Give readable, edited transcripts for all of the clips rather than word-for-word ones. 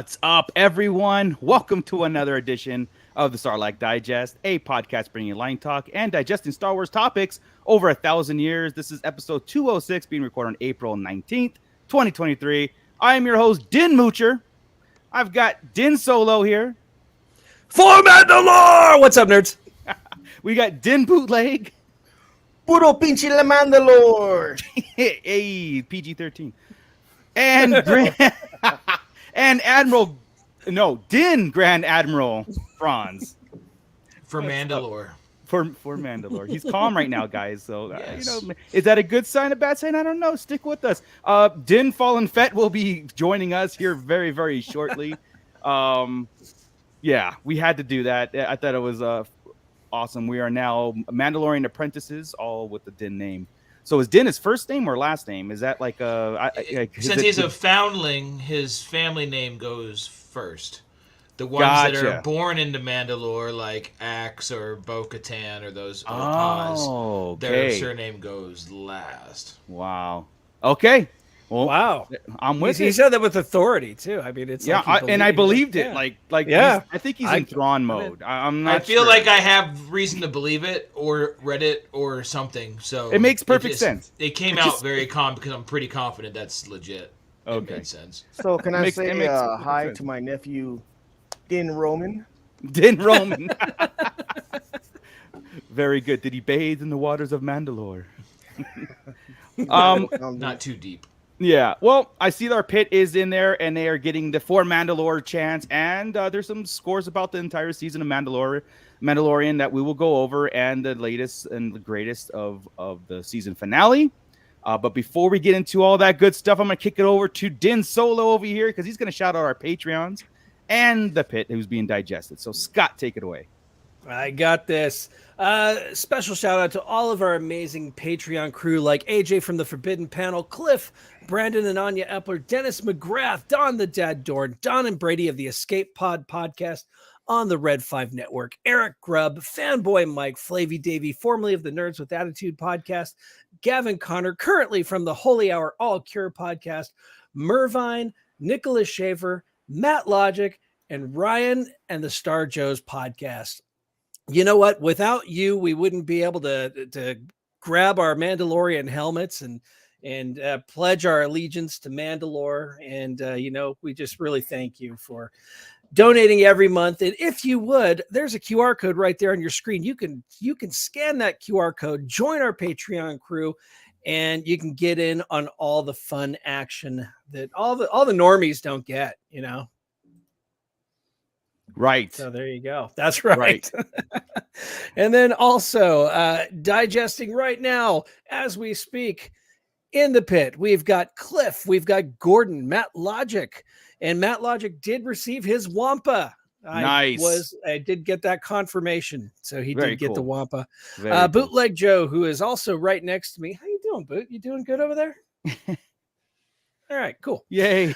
What's up, everyone? Welcome to another edition of the Sarlacc Digest, a podcast bringing you line talk and digesting Star Wars topics over 1,000 years. This is episode 206, being recorded on April 19th, 2023. I am your host, Din Moocher. I've got Din Solo here. For Mandalore! What's up, nerds? We got Din Bootleg. Puro pinche la Mandalore. Hey, PG-13. And and Din Grand Admiral Franz. For Mandalore. For Mandalore. He's calm right now, guys. So, Yes. Is that a good sign, a bad sign? I don't know. Stick with us. Din Fallen Fett will be joining us here very, very shortly. Yeah, we had to do that. I thought it was awesome. We are now Mandalorian apprentices, all with the Din name. So is Din his first name or last name? Is that like Since he's a foundling, his family name goes first. The ones that are born into Mandalore, like Axe or Bo-Katan or those Paz, their surname goes last. Wow. Okay. Well, Wow. I'm with He it. said that with authority, too. I mean, it's I believed it. Yeah. I think he's in Thrawn mode. I'm not I feel sure. like I have reason to believe it, or read it, or something. So It makes perfect sense. It came out very calm because I'm pretty confident that's legit. Okay. It made sense. So can I Makes say perfect hi sense. to my nephew, Din Roman? Din Roman. Very good. Did he bathe in the waters of Mandalore? Not too deep. Yeah. Well, I see our pit is in there, and they are getting the For Mandalore chants, and there's some scores about the entire season of Mandalorian that we will go over, and the latest and the greatest of the season finale. But before we get into all that good stuff, I'm going to kick it over to Din Solo over here because he's going to shout out our Patreons and the pit who's being digested. So, Scott, take it away. I got this. Special shout out to all of our amazing Patreon crew like AJ from the Forbidden Panel, Cliff, Brandon and Anya Epler, Dennis McGrath, Don the Dad Dorn, Don and Brady of the Escape Pod podcast on the Red 5 Network, Eric Grubb, Fanboy Mike, Flavy Davey, formerly of the Nerds with Attitude podcast, Gavin Connor, currently from the Holy Hour All Cure podcast, Mervine, Nicholas Schaefer, Matt Logic, and Ryan and the Star Joes podcast. You know what? Without you, we wouldn't be able to grab our Mandalorian helmets and pledge our allegiance to Mandalore. And, we just really thank you for donating every month. And if you would, there's a QR code right there on your screen. You can scan that QR code, join our Patreon crew, and you can get in on all the fun action that all the normies don't get, Right. So there you go. That's right. And then also digesting right now as we speak in the pit, we've got Cliff, we've got Gordon, Matt Logic, and Matt Logic did receive his Wampa. Nice. I did get that confirmation. So he Very did get cool. the Wampa. Very cool. Bootleg Joe, who is also right next to me. How you doing, Boot? You doing good over there? All right, cool. Yay.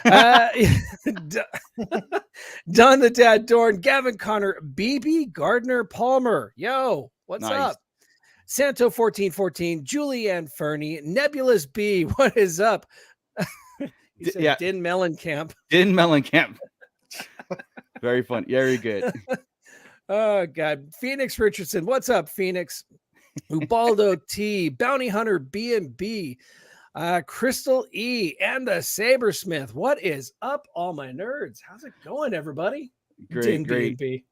Don the Dad Dorn, Gavin Connor, BB Gardner Palmer. Yo, what's Nice. up? Santo 1414, Julianne Fernie, Nebulous B. What is up? He said Yeah. Din Mellencamp. Din Mellencamp. Very fun. Very good. Oh God. Phoenix Richardson. What's up, Phoenix? Ubaldo T, Bounty Hunter B&B, Crystal E, and the Sabersmith. What is up, all my nerds? How's it going, everybody? Great. B&B.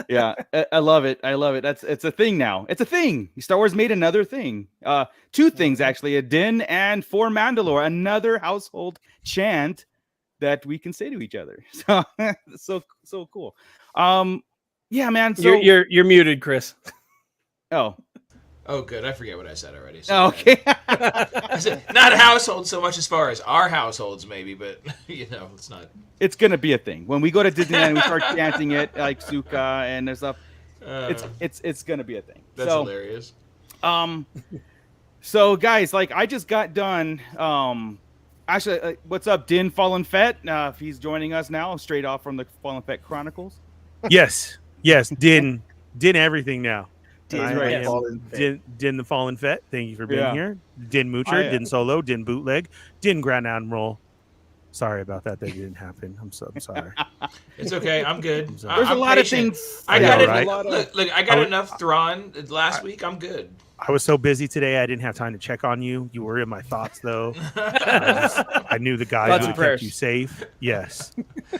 Yeah, I love it. It's a thing now. It's a thing. Star Wars made another thing. Two things actually: a Din and For Mandalore, another household chant that we can say to each other. So cool. Yeah, man. So You're muted, Chris. Oh, good. I forget what I said already. So Okay. I said, not a household so much as far as our households, maybe, but it's not. It's gonna be a thing when we go to Disneyland. We start chanting it like Suka and there's stuff. It's gonna be a thing. That's hilarious. So guys, like I just got done. Actually, what's up, Din Fallen Fett? If he's joining us now, straight off from the Fallen Fett Chronicles. Yes, Din everything now. Din I right. am Fallen Fett. Din the Fallen Fett. Thank you for being Yeah. here. Din Moocher, Din Solo, Din Bootleg, Din Grand Admiral Sorry about that. That didn't happen. I'm sorry. It's okay. I'm good. I'm sorry. There's a I'm lot patient. of things. I Yeah, got it. right? Look, I got enough Thrawn last week. I'm good. I was so busy today, I didn't have time to check on you. You were in my thoughts, though. I knew the guys Lots would of have kept prayers. you safe. Yes.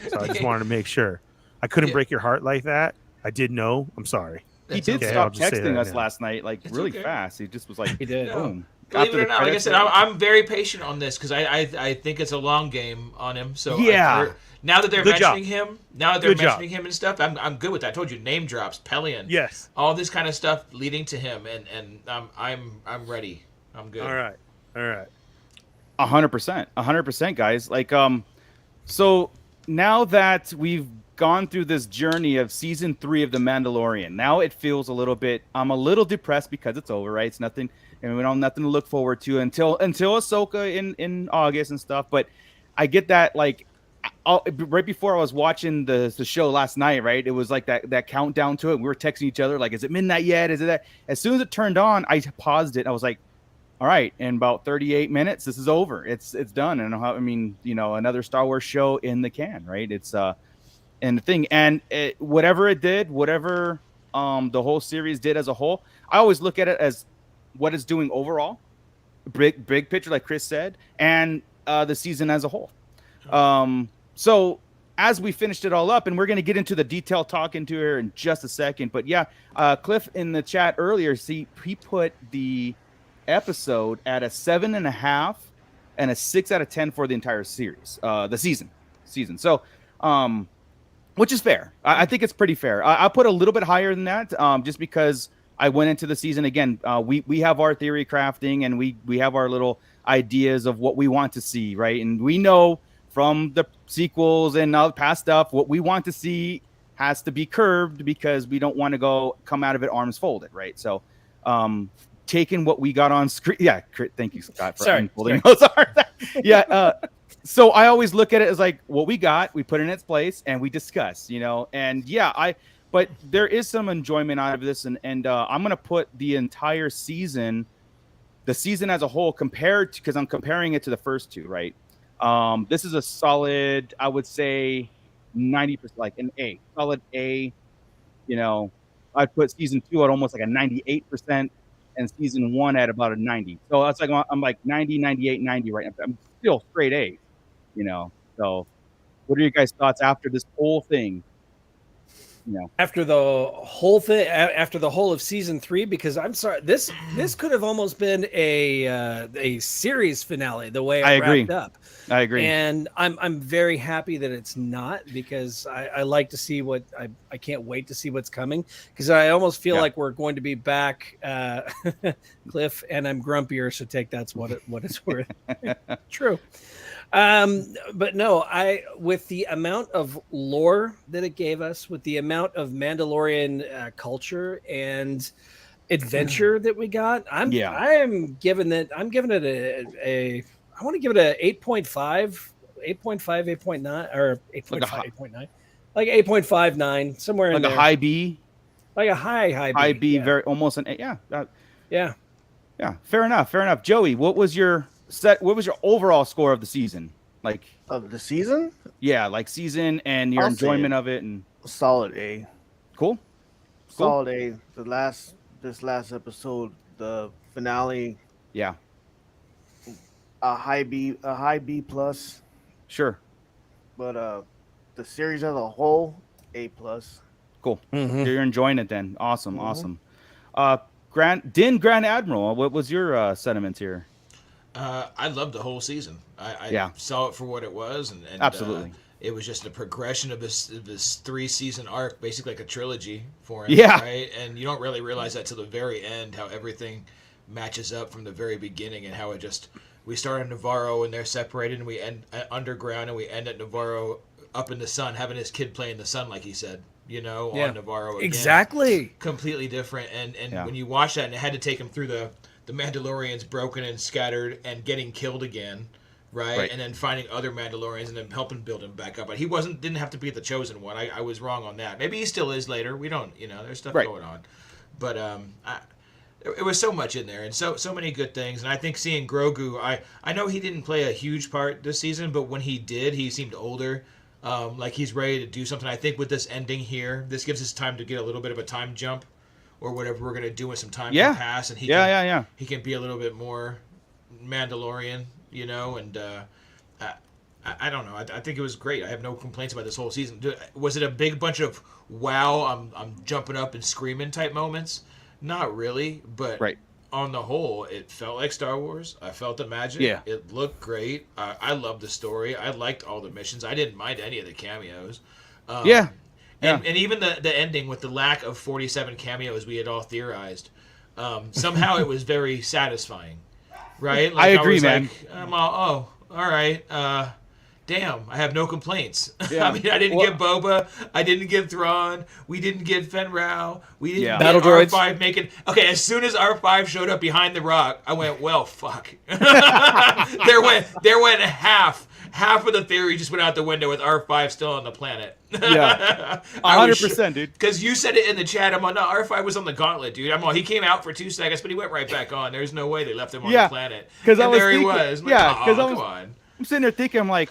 So I just wanted to make sure. I couldn't break your heart like that. I did know. I'm sorry. He That's did okay. I'll stop just say texting that us now. last night, like It's really okay. fast. He just was like, He did. boom. Believe After it or the not, like I credits said, rolled. I'm very patient on this because I think it's a long game on him. So Yeah. now that they're Good job. mentioning him, now that they're Good job. mentioning him and stuff, I'm good with that. I told you, name drops, Pelion, Yes. all this kind of stuff leading to him, and I'm ready. I'm good. All right. 100%, guys. Like, so now that we've gone through this journey of season 3 of The Mandalorian, now it feels a little bit. I'm a little depressed because it's over, right? It's nothing, and we don't have nothing to look forward to until Ahsoka in August and stuff. But I get that, like, right before I was watching the show last night, right? It was like that countdown to it. We were texting each other, like, is it midnight yet? Is it that? As soon as it turned on, I paused it. I was like, all right, in about 38 minutes, this is over. It's done. And I mean, another Star Wars show in the can, right? It's and the thing, and whatever it did, whatever the whole series did as a whole, I always look at it as what it's doing overall, big picture, like Chris said, and the season as a whole. So as we finished it all up, and we're going to get into the detailed talk into here in just a second, but yeah, Cliff in the chat earlier, he put the episode at a 7.5 and a 6 out of 10 for the entire series, the season. So, which is fair. I think it's pretty fair. I put a little bit higher than that, just because I went into the season again. We have our theory crafting, and we have our little ideas of what we want to see, right? And we know from the sequels and past stuff, what we want to see has to be curbed because we don't want to come out of it arms folded, right? So, taking what we got on screen. Yeah, thank you, Scott, for unfolding those. Yeah. So I always look at it as like what we got, we put in its place, and we discuss, And yeah, but there is some enjoyment out of this, and I'm gonna put the entire season, the season as a whole, because I'm comparing it to the first two, right? This is a solid, I would say, 90%, like an A, solid A. I'd put season 2 at almost like a 98%. And season 1 at about a 90. So that's like I'm like 90, 98, 90 right now. I'm still straight A, So what are your guys' thoughts after this whole thing? After the whole thing, after the whole of season 3, because I'm sorry, this could have almost been a series finale the way it wrapped up. I agree. And I'm very happy that it's not, because I like to see what I can't wait to see what's coming, because I almost feel like we're going to be back, Cliff, and I'm grumpier, so take that's what it's worth. True. But no, with the amount of lore that it gave us, with the amount of Mandalorian culture and adventure that we got, I'm giving it I want to give it a 8.5, 8.9, or 8.5, 8.9, like 8.59, somewhere in there. Like a high B? Like a high B. High B, yeah. very almost an A. Yeah. Yeah. Fair enough. Joey, what was your overall score of the season? Like Of the season? Yeah, like season and your enjoyment of it, and solid A. Cool. Solid A. This last episode, the finale. Yeah. A high B plus. Sure. But the series as a whole, A plus. Cool. Mm-hmm. You're enjoying it then. Awesome. Din Grand Admiral, what was your sentiments here? I loved the whole season. I saw it for what it was, and absolutely, it was just a progression of this 3-season arc, basically like a trilogy for him. Yeah. Right, and you don't really realize that till the very end, how everything matches up from the very beginning, and how it just. We start in Navarro and they're separated, and we end underground, and we end at Navarro up in the sun, having his kid play in the sun, like he said, on Navarro again. Exactly. Completely different. And when you watch that, and it had to take him through the Mandalorians broken and scattered and getting killed again, right? And then finding other Mandalorians and then helping build him back up. But he didn't have to be the chosen one. I was wrong on that. Maybe he still is later. We don't, there's stuff going on. But It was so much in there, and so many good things. And I think seeing Grogu, I know he didn't play a huge part this season, but when he did, he seemed older. Like he's ready to do something. I think with this ending here, this gives us time to get a little bit of a time jump, or whatever we're gonna do when some time can pass, and he can be a little bit more Mandalorian, And I don't know. I think it was great. I have no complaints about this whole season. Was it a big bunch of wow, I'm jumping up and screaming type moments? Not really, but on the whole, it felt like Star Wars. I felt the magic. Yeah. It looked great. I loved the story. I liked all the missions. I didn't mind any of the cameos. And even the ending with the lack of 47 cameos we had all theorized. Somehow it was very satisfying. Right? I agree, man. All right. Damn, I have no complaints. Yeah. I mean, I didn't get Boba. I didn't get Thrawn. We didn't get Fen Rao. We didn't get Battle droids. R5 making... Okay, as soon as R5 showed up behind the rock, I went, well, fuck. there went half of the theory just went out the window with R5 still on the planet. Yeah, 100%, dude. Because you said it in the chat. I'm like, no, R5 was on the gauntlet, dude. I'm like, he came out for 2 seconds, but he went right back on. There's no way they left him on the planet. And there he was. I'm like, come on. I'm sitting there thinking, I'm like,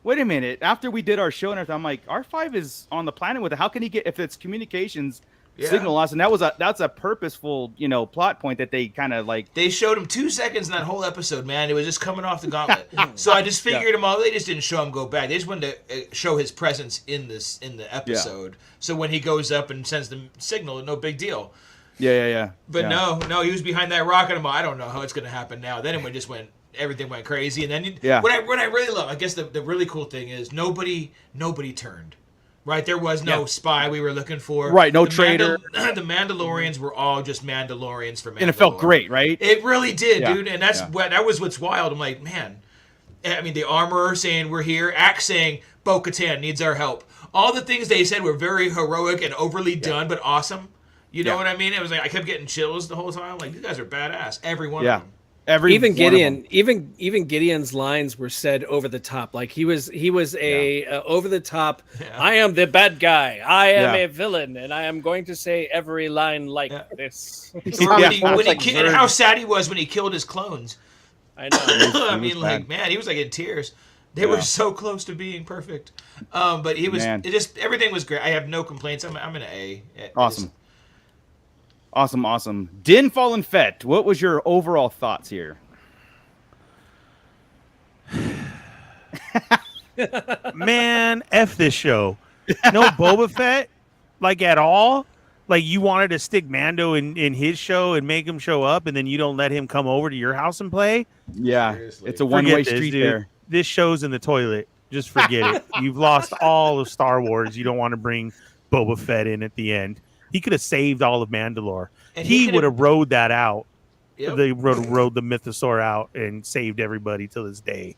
wait a minute. After we did our show and everything, I'm like, R5 is on the planet with it. How can he get, if it's communications signal loss? And that's a purposeful, plot point that they kind of like. They showed him 2 seconds in that whole episode, man. It was just coming off the gauntlet. So I just figured him all. They just didn't show him go back. They just wanted to show his presence in the episode. So when he goes up and sends the signal, no big deal. Yeah. But no, he was behind that rock, and I'm like, I don't know how it's going to happen now. Then it just went. Everything went crazy, and then what I really love, I guess the really cool thing is nobody turned. Right, there was no spy we were looking for. Right, no traitor. The Mandalorians were all just Mandalorians for Mandalore. And it felt great, right? It really did, dude. And that was what's wild. I'm like, man. I mean, the armorer saying we're here, Axe saying Bo-Katan needs our help. All the things they said were very heroic and overly done, but awesome. You know what I mean? It was like I kept getting chills the whole time. Like, you guys are badass, every one of them. Even Gideon, even Gideon's lines were said over the top. Like he was a over the top. Yeah. I am the bad guy. I am a villain, and I am going to say every line like this. And how sad he was when he killed his clones. I know. I mean, like, man, he was like in tears. They were so close to being perfect. But he was. It just everything was great. I have no complaints. I'm an A. Awesome. Awesome. Din Fallen Fett, what was your overall thoughts here? Man, F this show. No Boba Fett, like at all. Like you wanted to stick Mando in his show and make him show up, and then you don't let him come over to your house and play? Yeah, seriously. It's a one-way street there. This show's in the toilet. Just forget it. You've lost all of Star Wars. You don't want to bring Boba Fett in at the end. He could have saved all of Mandalore. And he would have rode that out. Yep. They rode the Mythosaur out and saved everybody to this day.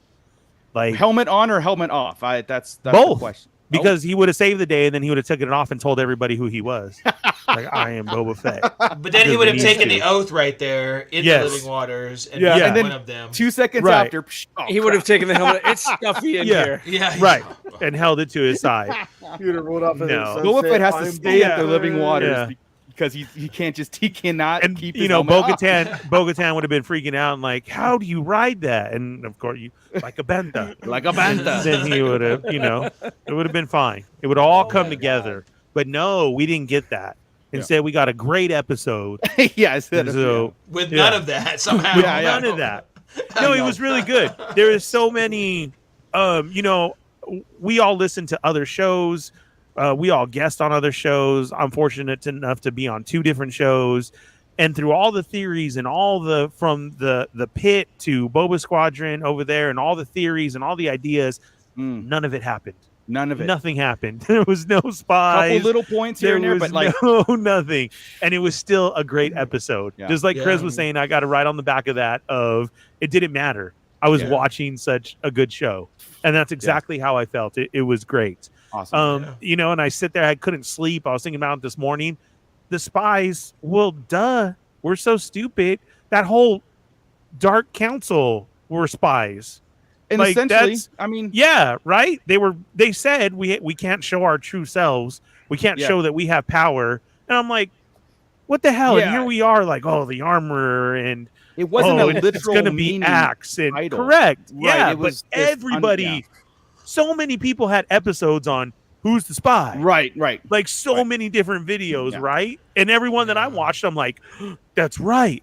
Like helmet on or helmet off? That's both. The question. Because he would have saved the day, and then he would have taken it off and told everybody who he was. Like, I am Boba Fett. But then he would have taken the oath right there in the living waters, and and then one of them. 2 seconds after, he would have taken the helmet. It's stuffy in here. Yeah, right, and held it to his side. He would have rolled up. Boba Fett has to stay at the living waters because he cannot keep. His Bo-Katan would have been freaking out and like, how do you ride that? And of course, you like a banta. Then he would have, it would have been fine. It would all come together. But no, we didn't get that. Instead, we got a great episode. With none of that somehow. None of that. No, it was really good. There is so many. We all listen to other shows. We all guest on other shows. I'm fortunate enough to be on 2 different shows. And through all the theories and all from the pit to Boba Squadron over there and all the theories and all the ideas, none of it happened. None of it. Nothing happened. There was no spies. Couple little points here and there, but like nothing. And it was still a great episode. Yeah. Just like Chris was saying, I got to write on the back of that of it didn't matter. I was watching such a good show. And that's exactly how I felt. It was great. Awesome. And I sit there, I couldn't sleep. I was thinking about it this morning. The spies, well, duh. We're so stupid. That whole Dark Council were spies. And essentially, I mean, yeah, right. They said we can't show our true selves. We can't show that we have power. And I'm like, what the hell? And Yeah. here we are, like, oh, the armor, and It wasn't a it's literal going to be meaning Axe, and title. correct, Right, yeah. it was But just everybody, so many people had episodes on Who's the Spy, Right. like so Right. many different videos, Yeah. right? And everyone that I watched, I'm like, that's right.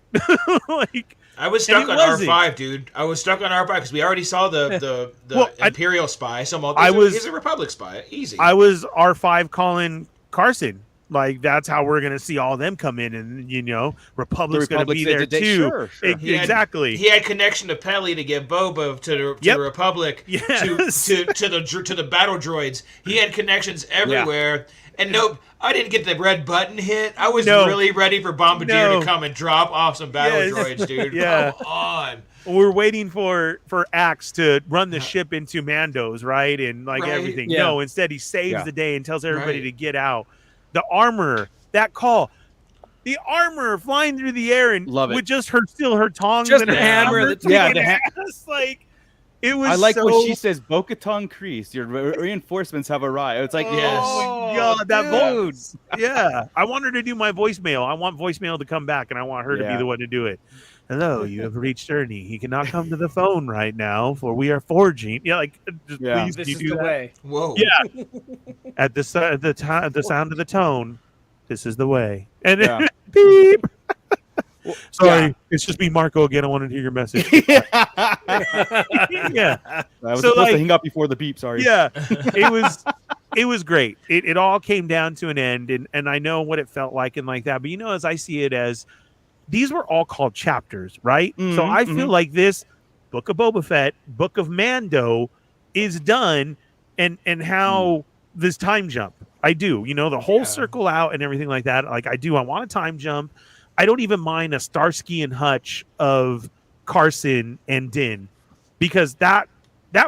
Like, I was stuck on R5, dude. I was stuck on R5 because we already saw the Imperial spy. So he's a Republic spy. Easy. I was R5 calling Carson. Like, that's how we're gonna see all of them come in, and Republic's gonna be there too. Sure. Exactly. He had connection to Peli to give Boba to the Republic to the battle droids. He had connections everywhere. And nope, I didn't get the red button hit. I was really ready for Bombardier to come and drop off some battle droids, dude. Come on. We're waiting for Axe to run the ship into Mando's, right? And everything. Yeah. No, instead he saves the day and tells everybody to get out. The armor, that call. The armor flying through the air and with just her tongs just and the hammer. Like, it was. I like when she says, "Bo-Katan Kreese, your reinforcements have arrived." It's like, oh my god, that voice. Yeah, I want her to do my voicemail. I want voicemail to come back, and I want her to be the one to do it. Hello, you have reached Ernie. He cannot come to the phone right now, for we are forging. Please, this you is do the that? way. Whoa. Yeah. At the sound of the tone, this is the way. And then, beep. Sorry, it's just me, Marco, again. I wanted to hear your message. yeah. Yeah. I was supposed to hang up before the beep. Sorry. Yeah. It was great. It all came down to an end, and I know what it felt like and like that. But as I see it as, these were all called chapters, right? So I feel like this Book of Boba Fett, Book of Mando is done, and how this time jump. I do, the whole circle out and everything like that. Like, I do. I want a time jump. I don't even mind a Starsky and Hutch of Carson and Din, because that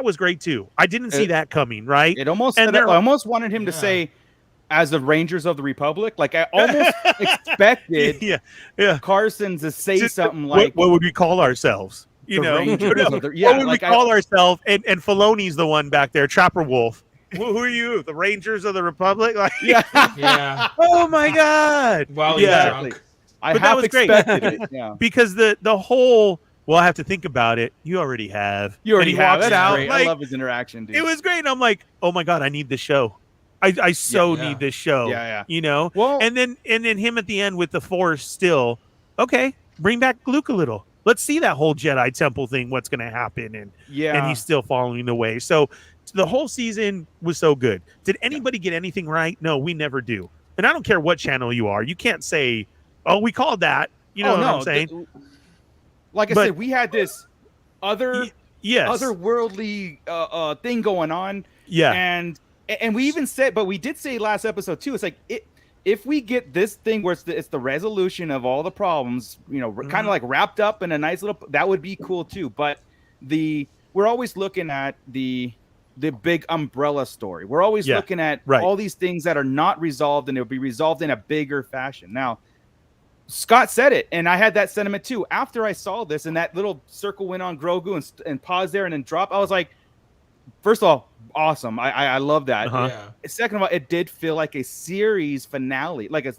was great too. I didn't see that coming, right? It almost. I almost wanted him to say, as the Rangers of the Republic. Like, I almost expected Carson to say something like, what would we call ourselves? What would we call ourselves? And Filoni's the one back there, Trapper Wolf. Who are you? The Rangers of the Republic? Like, yeah. Oh my god. While he's drunk. I but half that was expected great. it. Yeah. Because the whole, well, I have to think about it. You already have. You already have. That's Out. great. I love his interaction, dude. It was great. And I'm like, oh my god, I need this show. I need this show. Yeah. Well, and then him at the end with the Force still. Okay, bring back Luke a little. Let's see that whole Jedi Temple thing. What's going to happen? And he's still following the way. So the whole season was so good. Did anybody get anything right? No, we never do. And I don't care what channel you are. You can't say, "Oh, we called that." You know what I'm saying? I said, we had this otherworldly thing going on. Yeah. And we even said, but we did say last episode too, it's like, if we get this thing where it's the resolution of all the problems, kind of like wrapped up in a nice little, that would be cool too. But we're always looking at the big umbrella story. We're always looking at all these things that are not resolved, and it'll be resolved in a bigger fashion. Now, Scott said it, and I had that sentiment too. After I saw this and that little circle went on Grogu and paused there and then dropped, I was like, first of all, awesome. I love that. Second of all, it did feel like a series finale, like a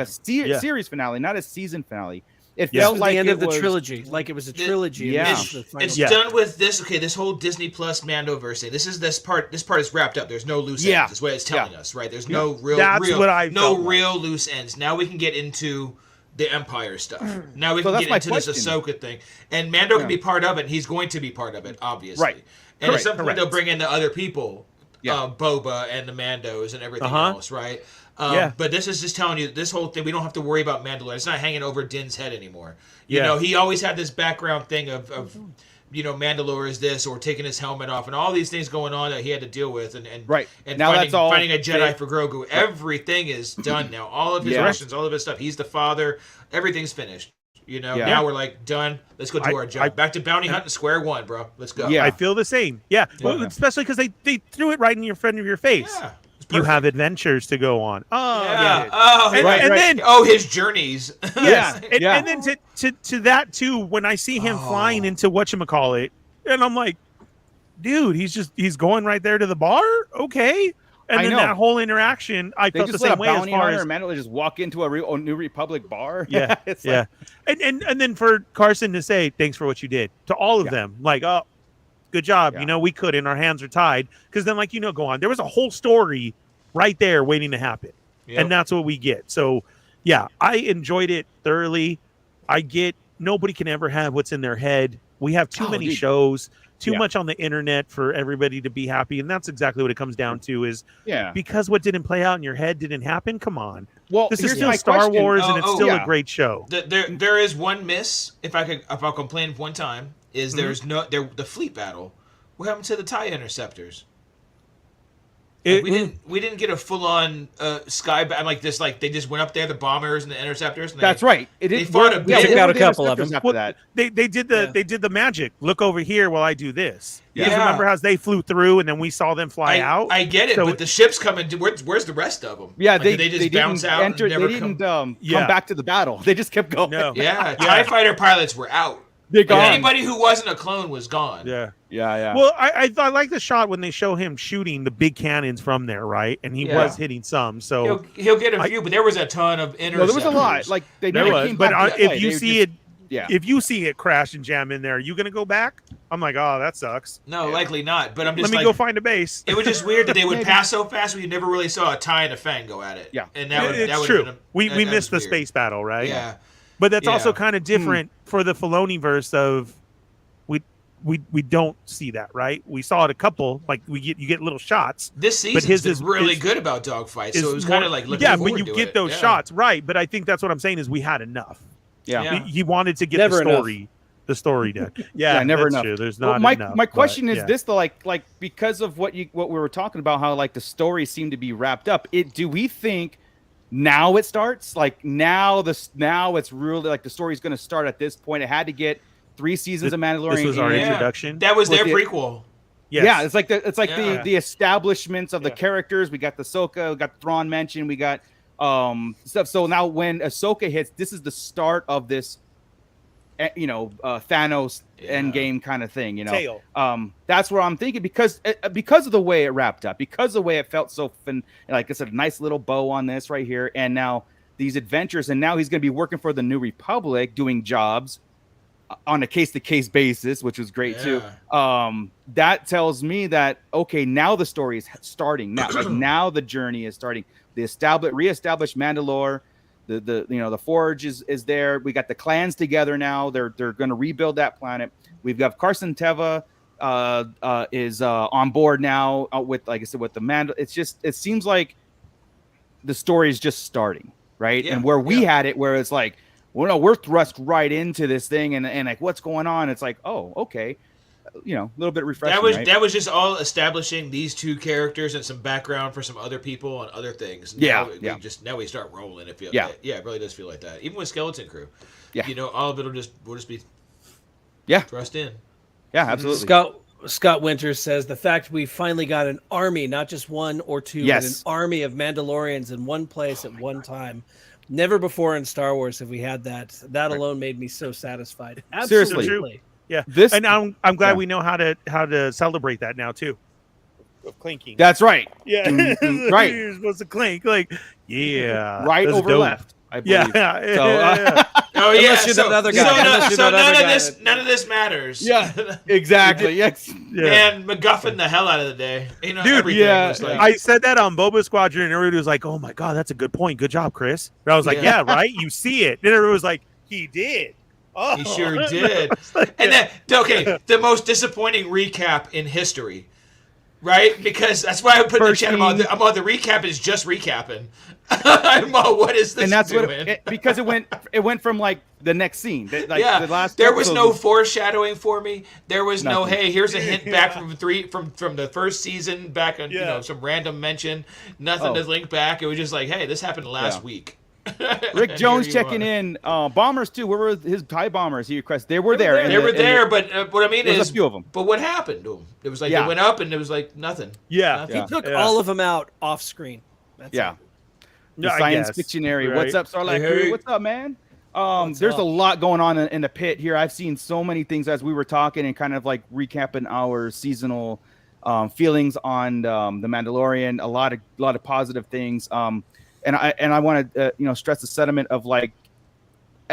series finale, not a season finale. It felt like the end of the trilogy, like it was a trilogy. It's done with this. Okay, this whole Disney Plus Mandoverse thing. This part is wrapped up. There's no loose ends. That's what it's telling us, right? There's no real loose ends. Now we can get into the Empire stuff. Now we can get into this Ahsoka thing, and Mando can be part of it. And he's going to be part of it, obviously. Right. And at some point they'll bring in the other people, Boba and the Mandos and everything else, right? But this is just telling you this whole thing. We don't have to worry about Mandalore. It's not hanging over Din's head anymore. You know, he always had this background thing of Mandalore is this, or taking his helmet off, and all these things going on that he had to deal with, and now finding a Jedi for Grogu. Everything is done now. All of his missions, all of his stuff. He's the father. Everything's finished. Now we're like done. Let's go do our job. Back to bounty hunting, square one, bro. Let's go. I feel the same. Well, especially because they threw it right in front of your face. You have adventures to go on. Then his journeys. And then to that too, when I see him flying into whatchamacallit, and I'm like, dude, he's going right there to the bar. Okay, And I then know. that whole interaction, I They felt the just let same a way as bounty far hunter as or Mandalore just walk into a New Republic bar. yeah, It's yeah. And then for Carson to say thanks for what you did to all of Yeah. them, like, oh, good job. Yeah. You know, we couldn't. Our hands are tied. Because then, like, go on. There was a whole story right there waiting to happen. Yep. And that's what we get. So, yeah, I enjoyed it thoroughly. I get nobody can ever have what's in their head. We have too many dude. shows, too Yeah. much on the internet for everybody to be happy. And that's exactly what it comes down to is Yeah. because what didn't play out in your head didn't happen. Come on. Well, This is here's still my Star question. Wars and it's still yeah. a great show. There is one miss. If I'll complain one time, is there's the fleet battle. What happened to the TIE interceptors? We didn't get a full on sky like this. Like they just went up there, the bombers and the interceptors. And That's right. They fought a We bit. took out a couple of them. After that. They did the magic. Look over here while I do this. Yeah. Because remember how they flew through and then we saw them fly out? I get it, So- but the ships coming. Where's the rest of them? Yeah, Like, they did just didn't bounce out. enter. And never They didn't come. come back to the battle. They just kept going. No. Yeah, TIE fighter pilots were out. They're And gone. anybody who wasn't a clone was gone. Yeah. Yeah. Well, I like the shot when they show him shooting the big cannons from there, right? And he Yeah. was hitting some. So He'll get a few, but there was a ton of interceptors. No, there was a lot. Like they there never was. came But back to if play. you They see just- it, yeah. if you see it crash and jam in there, are you gonna go back? I'm like, oh, that sucks. No, likely not. But I'm Let just me like, go find a base. it was just weird that they would Maybe. pass so fast. We never really saw a TIE and a Fang go at it. Yeah. And that It's that true. Been We that missed the was weird. space battle, right? Yeah. But that's also Yeah. kind of different for the Filoni verse of we don't see that, right? We saw it a couple, like you get little shots. This But season's his been is- really is- good about dogfights, is so it was more- kind of like looking yeah, forward but you to get it. those Yeah. shots, right? But I think that's what I'm saying is we had enough. Yeah. Yeah. He wanted to get Never the enough. story. The story done. Yeah, never that's enough. true. There's Well, not enough. my but, question is yeah. this though, like because of what we were talking about, how like the story seemed to be wrapped up. Do we think now it starts? Like now it's really like the story's going to start at this point. It had to get 3 seasons of Mandalorian. This was our in. Yeah. introduction. That was their With the- prequel. Yes. Yeah, it's like Yeah. the establishments of the Yeah. characters. We got the Ahsoka, we got the Thrawn mentioned, we got stuff. So now when Ahsoka hits, this is the start of this, Thanos Yeah. Endgame kind of thing. Tail. That's what I'm thinking because of the way it wrapped up, because of the way it felt so like I said, a nice little bow on this right here, and now these adventures, and now he's going to be working for the New Republic, doing jobs on a case-to-case basis, which was great too. That tells me that okay, now the story is starting. Now, like now the journey is starting. The reestablished Mandalore, the Forge is there. We got the clans together now. They're going to rebuild that planet. We've got Carson Teva is on board now with, like I said, with the Mandal. It seems like the story is just starting, right? Yeah, And where we yeah. had it, where it's like, well, no, we're thrust right into this thing, and like, what's going on? It's like, oh, okay, a little bit refreshing. That was just all establishing these two characters and some background for some other people and other things. Yeah, Now now we start rolling. It really does feel like that. Even with Skeleton Crew, Yeah. all of it will just be Yeah. thrust in. Yeah, absolutely. Scott Winters says the fact we finally got an army, not just one or two, Yes. but an army of Mandalorians in one place at one time. Never before in Star Wars have we had that. That alone made me so satisfied. Seriously. Absolutely. Yeah. This- and I'm glad yeah. we know how to celebrate that now too. Of clinking. That's right. Yeah. Mhm, right. You're supposed to clink. Like, yeah. Right that's over dope. left, I believe. Yeah. So, Oh yeah, Unless you're so, that other so, guy. no- Unless you're so that none other of guy this that- none of this matters. Yeah. Exactly. Yes. Yeah. And MacGuffin the hell out of the day. Dude, everything yeah. was like, I said that on Boba Squadron, and everybody was like, "Oh my god, that's a good point. Good job, Chris." And I was like, Yeah. "Yeah, right. You see it." And everyone was like, "He did." Oh, he sure did. Like, And then, okay, the most disappointing recap in history, right? Because that's why I put in the First chat. I'm on the recap is just recapping. I'm on what is this And that's doing? what because it went from like the next scene. Like yeah, the last there was episode no foreshadowing for me. There was no, Nothing. hey, here's a hint back from the first season back on Yeah. some random mention. Nothing Oh. to link back. It was just like, hey, this happened last Yeah. week. Rick And Jones here you checking are. in. Bombers too. Where were his TIE bombers? He requested. They were there. there. and They were and there, but what I mean There's a is, few of 'em. But what happened to them? It was like Yeah. they went up and it was like nothing. yeah, Nothing. Yeah. He took Yeah. all of them out off screen. That's Yeah. it. The Yeah, I science guess. fictionary. Right. What's up, Starlight Hey, Crew? hey. What's up, man? What's There's up? a lot going on in the pit here. I've seen so many things as we were talking and kind of like recapping our seasonal feelings on the Mandalorian. A lot of positive things. And I want to stress the sentiment of like,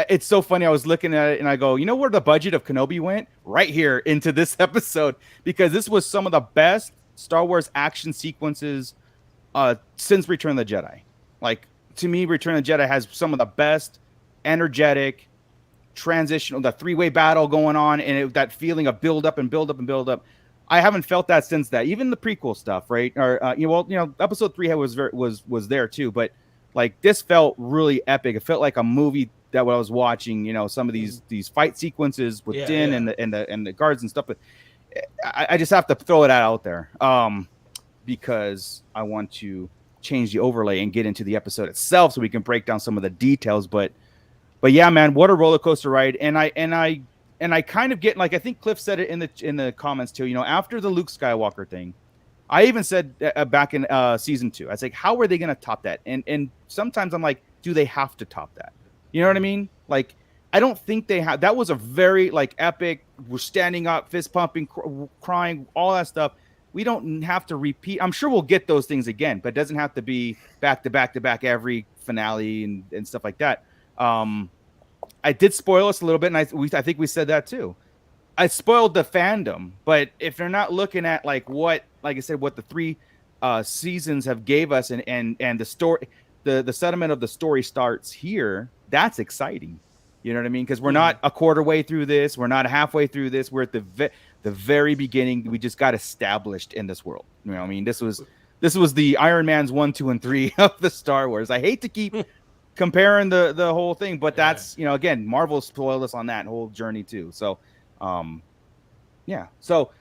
it's so funny. I was looking at it and I go, you know where the budget of Kenobi went? Right here into this episode, because this was some of the best Star Wars action sequences since Return of the Jedi. Like, to me, Return of the Jedi has some of the best energetic transitional, the three-way battle going on, and that feeling of build up and build up and build up. I haven't felt that since that. Even the prequel stuff, right? Or episode 3 was there too, but like this felt really epic. It felt like a movie that I was watching. Some of these fight sequences with Din and the guards and stuff. But I just have to throw it out there because I want to change the overlay and get into the episode itself so we can break down some of the details. But yeah, man, what a roller coaster ride. And I kind of get, like, I think Cliff said it in the comments too, after the Luke Skywalker thing, I even said back in season 2, I was like, how are they going to top that? And sometimes I'm like, do they have to top that? You know what I mean? Like, I don't think they have. That was a very like epic. We're standing up, fist pumping, crying, all that stuff. We don't have to repeat. I'm sure we'll get those things again, but it doesn't have to be back to back to back every finale and stuff like that. I did spoil us a little bit, and I think we said that too. I spoiled the fandom, but if they're not looking at like I said, what the 3 seasons have gave us, and the story, the settlement of the story starts here. That's exciting. You know what I mean? Because we're not a quarter way through this. We're not halfway through this. We're at the very beginning. We just got established in this world. You know what I mean? This was the Iron Man's 1, 2, and 3 of the Star Wars. I hate to keep comparing the whole thing, but that's, again, Marvel spoiled us on that whole journey too. So, yeah. So,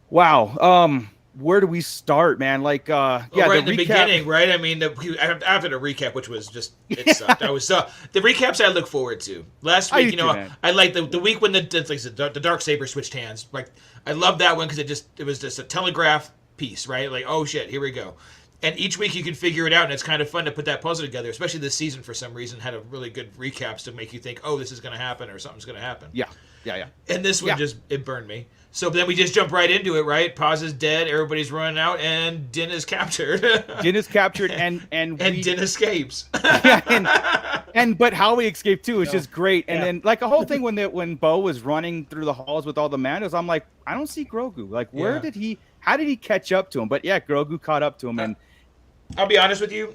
wow. Where do we start, man? Like, right in the beginning, right? I mean, after the recap, which was just, it sucked. I was the recaps I look forward to. Last week, I like the week when the Darksaber switched hands. Like, I love that one because it was just a telegraph piece, right? Like, oh shit, here we go. And each week you can figure it out, and it's kind of fun to put that puzzle together. Especially this season, for some reason, had a really good recaps to make you think, oh, this is going to happen or something's going to happen. Yeah. And this one it burned me. So then we just jump right into it, right? Paz is dead, everybody's running out, and Din is captured. Din is captured, and Din escapes. But how he escaped too is just great. And then like the whole thing when Bo was running through the halls with all the Mandos, I'm like, I don't see Grogu. Like, how did he catch up to him? But yeah, Grogu caught up to him, and I'll be honest with you.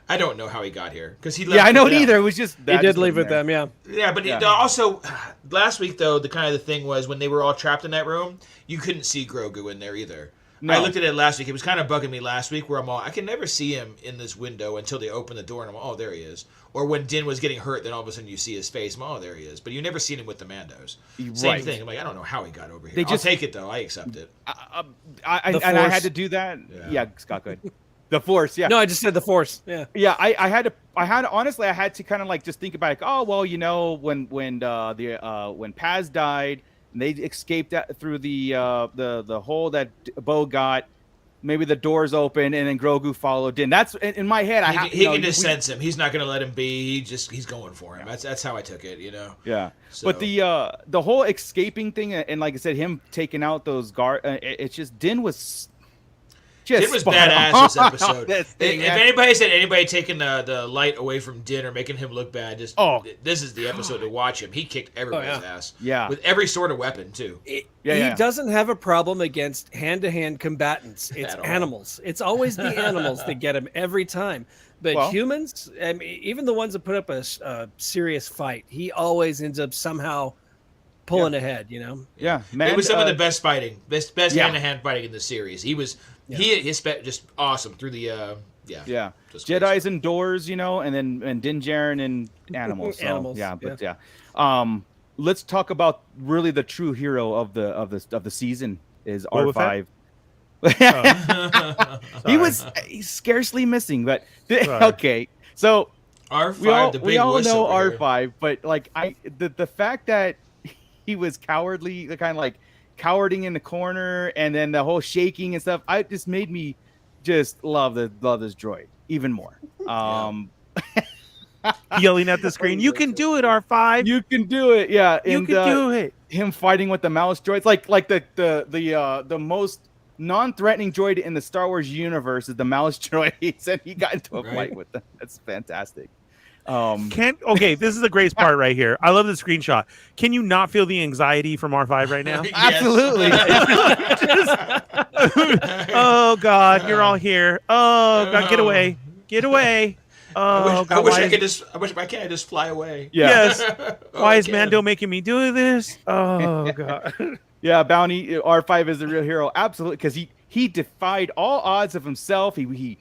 I don't know how he got here because he left. Yeah, I don't either. It was just he did leave with them. Yeah. Yeah, but also last week though, the thing was when they were all trapped in that room, you couldn't see Grogu in there either. No. I looked at it last week. It was kind of bugging me last week where I can never see him in this window until they open the door and I'm there he is. Or when Din was getting hurt, then all of a sudden you see his face. There he is. But you never seen him with the Mandos. Same thing. I'm like, I don't know how he got over here. I'll take it though. I accept it. I had to do that. Yeah, Scott, good. The Force, yeah. No, I just said the Force. Yeah. Yeah, I had to kind of like just think about like, when Paz died, and they escaped through the hole that Bo got. Maybe the doors open and then Grogu followed in. That's in my head. He can just sense him. He's not going to let him be. He's going for him. That's how I took it. Yeah. So. But the whole escaping thing, and like I said, him taking out those guards. It's just Din was. Din was badass this episode. If anybody said anybody taking the light away from Din or making him look bad, this is the episode to watch him. He kicked everybody's ass. Yeah. With every sort of weapon, too. He doesn't have a problem against hand-to-hand combatants. It's animals. It's always the animals that get him every time. But humans, I mean, even the ones that put up a serious fight, he always ends up somehow pulling ahead, Yeah, man. It was some of the best fighting, best hand-to-hand fighting in the series. He was he's just awesome through the Jedis and doors, and then Din Djarin and animals. So, animals. Let's talk about really the true hero of the season is R5. He's scarcely missing, but okay. So R5, we all know R5, but like the fact that he was cowardly, kind of like cowarding in the corner, and then the whole shaking and stuff. I just made me just love this droid even more. yelling at the screen. You can do it, R5. You can do it. Yeah, You and, can do it. Him fighting with the mouse droids, like the most non-threatening droid in the Star Wars universe is the mouse droid. He said he got into a fight with them. That's fantastic. Okay, this is the greatest part right here. I love the screenshot. Can you not feel the anxiety from R5 right now? Absolutely. Oh God, you're all here. Oh God, get away. Get away. Oh, I wish I could just. Why can't I just fly away? Yeah. Yes. Oh, Why I is can. Mando making me do this? Oh God. Yeah, Bounty R5 is the real hero. Absolutely, because he defied all odds of himself. He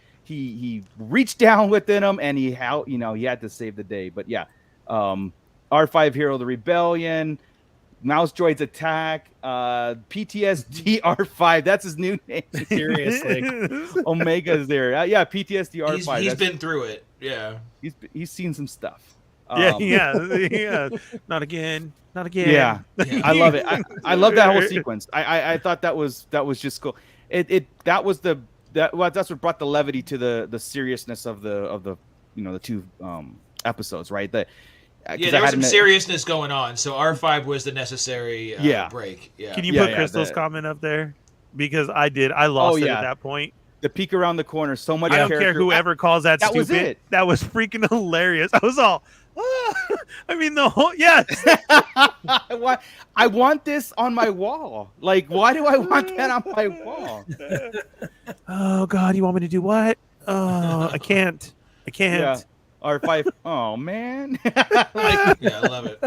reached down within him, and he had to save the day. But yeah, R5 hero of the rebellion, mouse droids attack, PTSD R5. That's his new name. Seriously. Omega is there. Yeah, PTSD R5. He's been through it. Yeah. He's seen some stuff. Yeah. Not again. Not again. Yeah, I love it. I love that whole sequence. I thought that was just cool. That's what brought the levity to the seriousness of the the two episodes, right? There was some seriousness going on, so R5 was the necessary break. Yeah. Can you put Crystal's comment up there? Because I did. I lost it at that point. The peek around the corner, so much. I don't care whoever calls that stupid. Was it. That was freaking hilarious. I was all. I mean, the whole I want this on my wall. Like, why do I want that on my wall? Oh God, you want me to do what? Oh, I can't. Yeah. R5. Oh man. Yeah, I love it.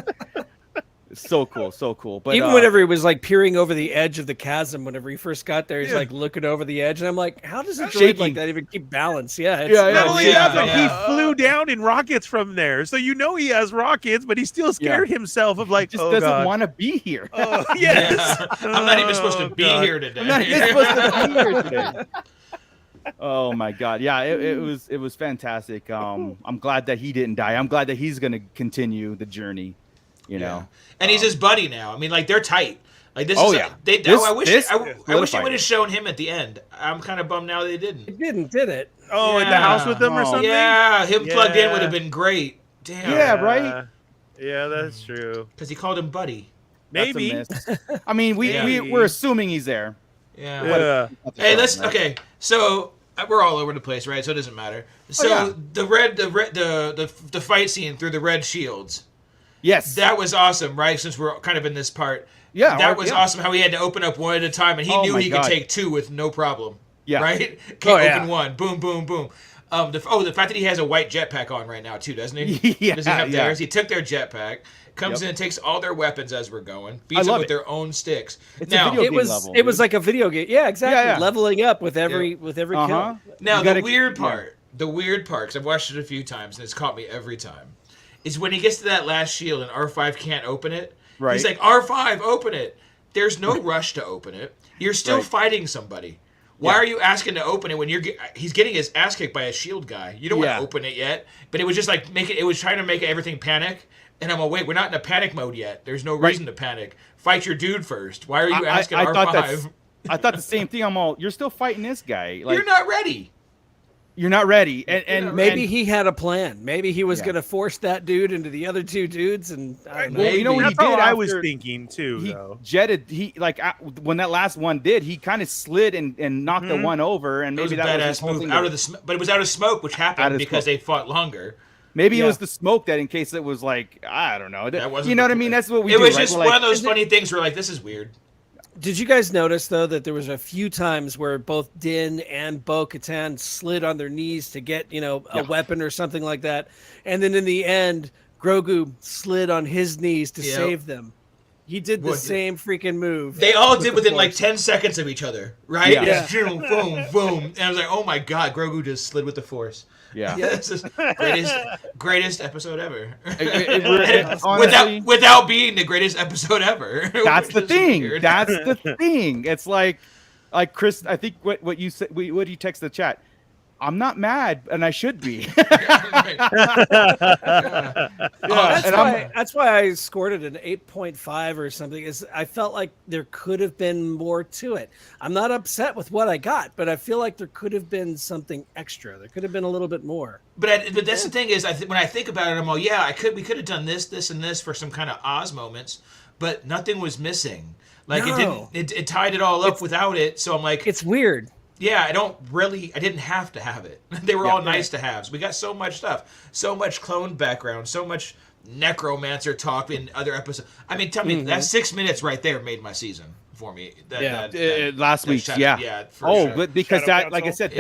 So cool. But even whenever he was like peering over the edge of the chasm, whenever he first got there, he's like looking over the edge, and I'm like, how does a droid like that even keep balance? Yeah, Not only that, but he flew down in rockets from there, so he has rockets, but he still scared himself of like, just doesn't want to be here. Oh yes, I'm not even supposed to be here today. I'm not even supposed to be here today. Oh my God. Yeah, it was fantastic. I'm glad that he didn't die. I'm glad that he's going to continue the journey, you know. And he's his buddy now. I mean, like, they're tight. Like, this is I wish they would have shown him at the end. I'm kind of bummed now they didn't. It didn't, did it? Oh, at the house with them or something? Yeah, him plugged in would have been great. Damn. Yeah, right? Yeah, that's true. Because he called him buddy. Maybe. I mean, we're assuming he's there. Yeah. Hey, okay. So we're all over the place, right? So it doesn't matter. So the fight scene through the red shields. Yes. That was awesome, right? Since we're kind of in this part. Yeah. That was awesome how he had to open up one at a time, and he knew he could take two with no problem. Yeah. Right? Open one. Boom, boom, boom. The fact that he has a white jetpack on right now, too, doesn't he? Yeah. Does he have theirs? He took their jetpack, comes in and takes all their weapons as we're going, beats them with their own sticks. It was like a video game. Yeah, exactly. Yeah. Leveling up with every kill. Now, the weird part, because I've watched it a few times, and it's caught me every time, is when he gets to that last shield and R5 can't open it. Right. He's like, R5, open it. There's no rush to open it. You're still fighting somebody. Why are you asking to open it when he's getting his ass kicked by a shield guy? You don't want to open it yet. But it was just like it was trying to make everything panic. And I'm like, wait, we're not in a panic mode yet. There's no reason to panic. Fight your dude first. Why are you asking R5? I thought the same thing. You're still fighting this guy. Like, you're not ready. You're not ready. And maybe he had a plan. Maybe he was going to force that dude into the other two dudes. And I don't know. Well, you know what he did? I was thinking too. He though. jetted. When that last one did, he kind of slid and knocked the one over. And maybe that was a badass move out of the but it was out of smoke, which happened because they fought longer. Maybe it was the smoke that, in case it was like, I don't know. That wasn't you know what I mean? That's what we. It do, was right? just one of those funny things where like, this is weird. Did you guys notice, though, that there was a few times where both Din and Bo-Katan slid on their knees to get, a weapon or something like that. And then in the end, Grogu slid on his knees to save them. He did the same freaking move. They all did within like 10 seconds of each other, right? Yeah. Boom, boom, boom. And I was like, oh my God, Grogu just slid with the Force. Yeah. This is greatest episode ever. Honestly, without being the greatest episode ever. That's the thing. That's the thing. It's like Chris, I think what you said, what you text the chat. I'm not mad, and I should be. That's why I scored it an 8.5 or something. Is I felt like there could have been more to it. I'm not upset with what I got, but I feel like there could have been something extra. There could have been a little bit more. But that's the thing is, when I think about it, I'm all, yeah, we could have done this, and this for some kind of Oz moments, but nothing was missing. Like it tied it all up without it. So I'm like, it's weird. Yeah, I didn't have to have it. They were all nice to haves. We got so much stuff, so much clone background, so much necromancer talk in other episodes. I mean, tell me that 6 minutes right there made my season for me. Last week, yeah. Sure. But because Shadow Council? Like I said,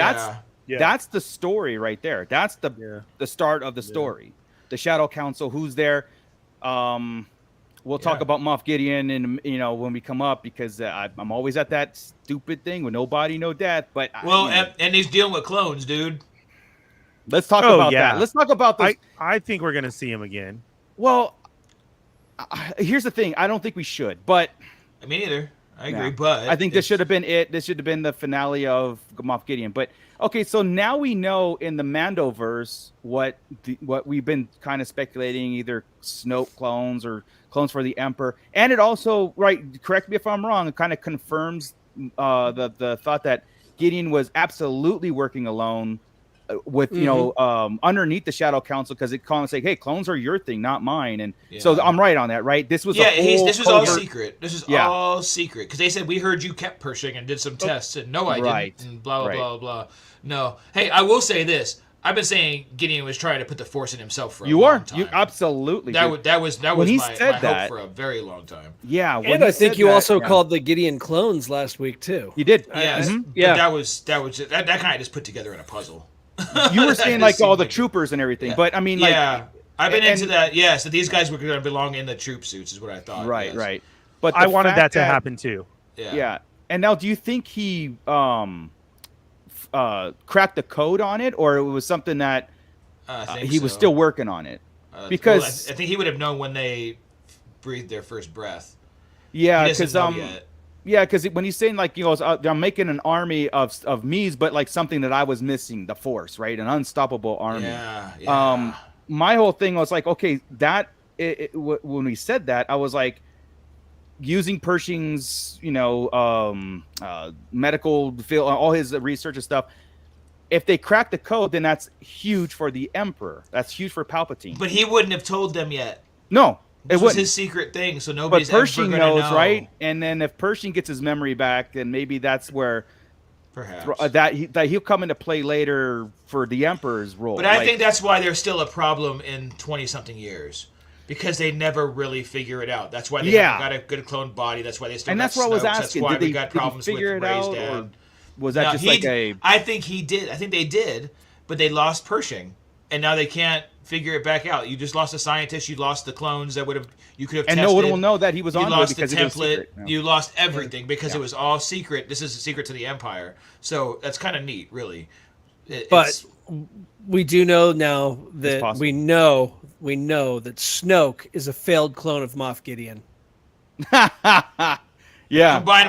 that's the story right there. That's the start of the story. The Shadow Council, who's there? We'll talk about Moff Gideon and when we come up, because I'm always at that stupid thing with no body, no death. But and he's dealing with clones, dude. Let's talk about that. Let's talk about this. I think we're gonna see him again. Well, here's the thing. I don't think we should, but me neither. I agree, but I think this should have been it. This should have been the finale of Moff Gideon. But okay, so now we know in the Mandoverse what we've been kind of speculating, either Snoke clones or clones for the Emperor, and it also, correct me if I'm wrong, it kind of confirms the thought that Gideon was absolutely working alone with underneath the Shadow Council, because it kind of say, hey, clones are your thing, not mine. And so I'm right on that, right? This was this was all secret. This is all secret, because they said, we heard you kept Pershing and did some tests, and no, I didn't, and blah blah blah blah. No, hey, I will say this. I've been saying Gideon was trying to put the Force in himself for a long time. You absolutely. That was my hope for a very long time. Yeah, and I think you also called the Gideon clones last week too. You did. Yes, but that kind of just put together in a puzzle. You were saying like all the troopers and everything, but I mean, like, I've been into that. Yeah, so these guys were going to belong in the troop suits, is what I thought. Right. But I wanted that to happen too. Yeah. And now, do you think he cracked the code on it, or it was something that he was still working on it? Because I think he would have known when they breathed their first breath. Yeah, because because when he's saying, like, I'm making an army of me's, but like something that I was missing, the Force, right? An unstoppable army. Yeah. My whole thing was like, okay, when we said that, I was like, using Pershing's, medical field, all his research and stuff. If they crack the code, then that's huge for the Emperor. That's huge for Palpatine. But he wouldn't have told them yet. No, this was his secret thing, so nobody's ever going to know. But Pershing knows, right? And then if Pershing gets his memory back, then maybe that's where perhaps that he'll come into play later for the Emperor's role. But I think that's why there's still a problem in 20-something years. Because they never really figure it out. That's why they haven't got a good cloned body. That's why they still. And that's what I was asking. That's why we got problems with Rey's dad. Or was that just like a? I think he did. I think they did, but they lost Pershing, and now they can't figure it back out. You just lost a scientist. You lost the clones that you could have. And tested. No one will know that he was on. You lost the because template. You lost everything because it was all secret. This is a secret to the Empire. So that's kind of neat, really. But we do know now that we know that Snoke is a failed clone of Moff Gideon. Combined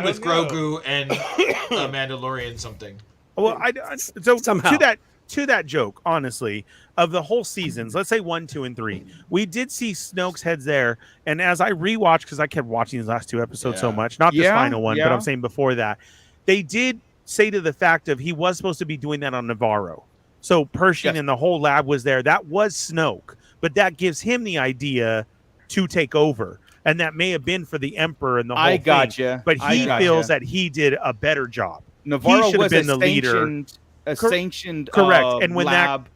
with Grogu and a Mandalorian something. Well, so somehow to that joke, honestly, of the whole seasons, let's say 1, 2, and 3, we did see Snoke's heads there. And as I rewatched, because I kept watching these last 2 episodes so much, not this final one, but I'm saying before that, they did say to the fact of he was supposed to be doing that on Navarro. So Pershing and the whole lab was there. That was Snoke, but that gives him the idea to take over. And that may have been for the Emperor and the whole thing. Gotcha. But he feels that he did a better job. Navarro should have was been the leader. Sanctioned correct. And when lab, that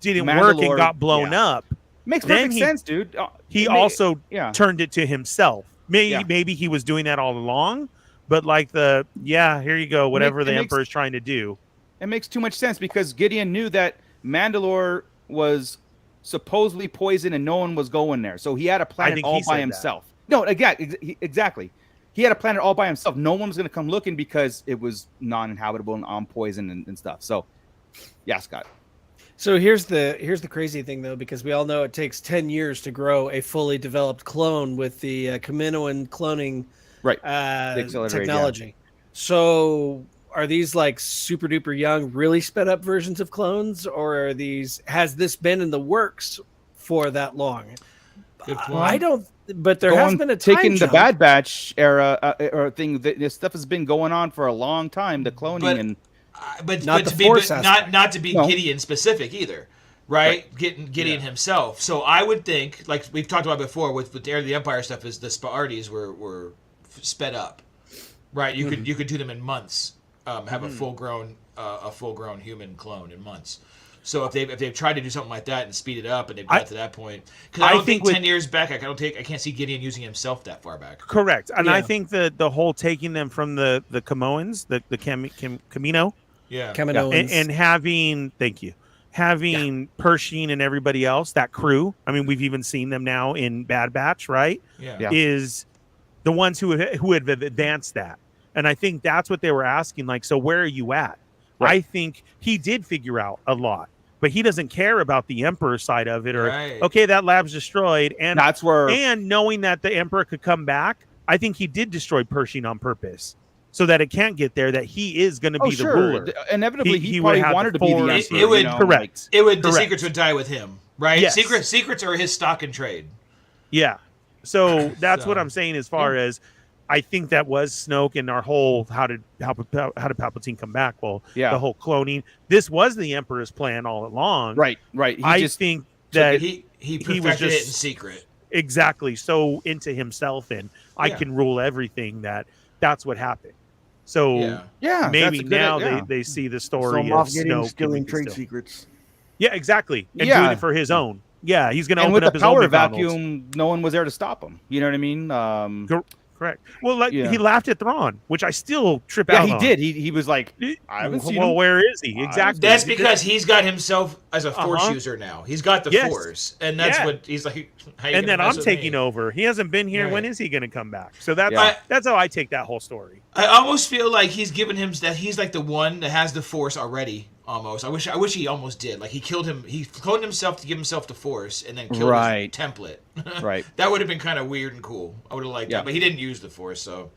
didn't work and got blown up, makes perfect sense, dude. He also turned it to himself. Maybe he was doing that all along, but like here you go, whatever the Emperor is trying to do. It makes too much sense because Gideon knew that Mandalore was supposedly poisoned and no one was going there. So he had a planet all by himself. No, again, exactly. He had a planet all by himself. No one was going to come looking because it was non-inhabitable and on poison and stuff. So, yeah, Scott. So here's the crazy thing, though, because we all know it takes 10 years to grow a fully developed clone with the Kaminoan cloning technology. So are these like super duper young, really sped up versions of clones, or has this been in the works for that long? Good point. I don't, but there has been a time taking jump. the Bad Batch era or thing. This stuff has been going on for a long time. The cloning but not to the be Force not to be No. Gideon specific either, right? Gideon himself. So I would think, like we've talked about before, with the Heir of the Empire stuff, is the Sparties were sped up, right? You could do them in months, have a full grown human clone in months. So if they've tried to do something like that and speed it up and they've got to that point, because I don't think 10 years back, I can't see Gideon using himself that far back. Correct, and I think the whole taking them from the Camoans, the Camino, Kaminoans. and having Pershing and everybody else, that crew. I mean, we've even seen them now in Bad Batch, right? Yeah. Is the ones who have advanced that, and I think that's what they were asking. Like, so where are you at? Right. I think he did figure out a lot, but he doesn't care about the Emperor side of it, or okay, that lab's destroyed, and that's where. And knowing that the Emperor could come back, I think he did destroy Pershing on purpose, so that it can't get there. That he is going to be the ruler. Inevitably, he probably wanted to be the Emperor. It would correct. The secrets would die with him, right? Yes. Secrets are his stock and trade. Yeah. So that's what I'm saying. As far as I think that was Snoke and our whole how did Palpatine come back? Well, the whole cloning. This was the Emperor's plan all along. Right. I think that he perfected it in secret. Exactly. So into himself, and I can rule everything. That's what happened. So maybe now they see the story of Snoke stealing trade secrets. Yeah, exactly, and doing it for his own. Yeah, he's going to open up his power own vacuum. No one was there to stop him. You know what I mean? Correct. Well, he laughed at Thrawn, which I still trip out. Yeah, he did. He was like, I haven't seen him. Where is he? Exactly. That's because he's got himself as a Force user now. He's got the Force, and that's what he's like. And then I'm taking over. He hasn't been here. Right. When is he going to come back? So that's how I take that whole story. I almost feel like he's given him that he's like the one that has the Force already. Almost. I wish he almost did. Like he killed him. He cloned himself to give himself the Force, and then killed his template. Right. That would have been kind of weird and cool. I would have liked that, but he didn't use the Force, so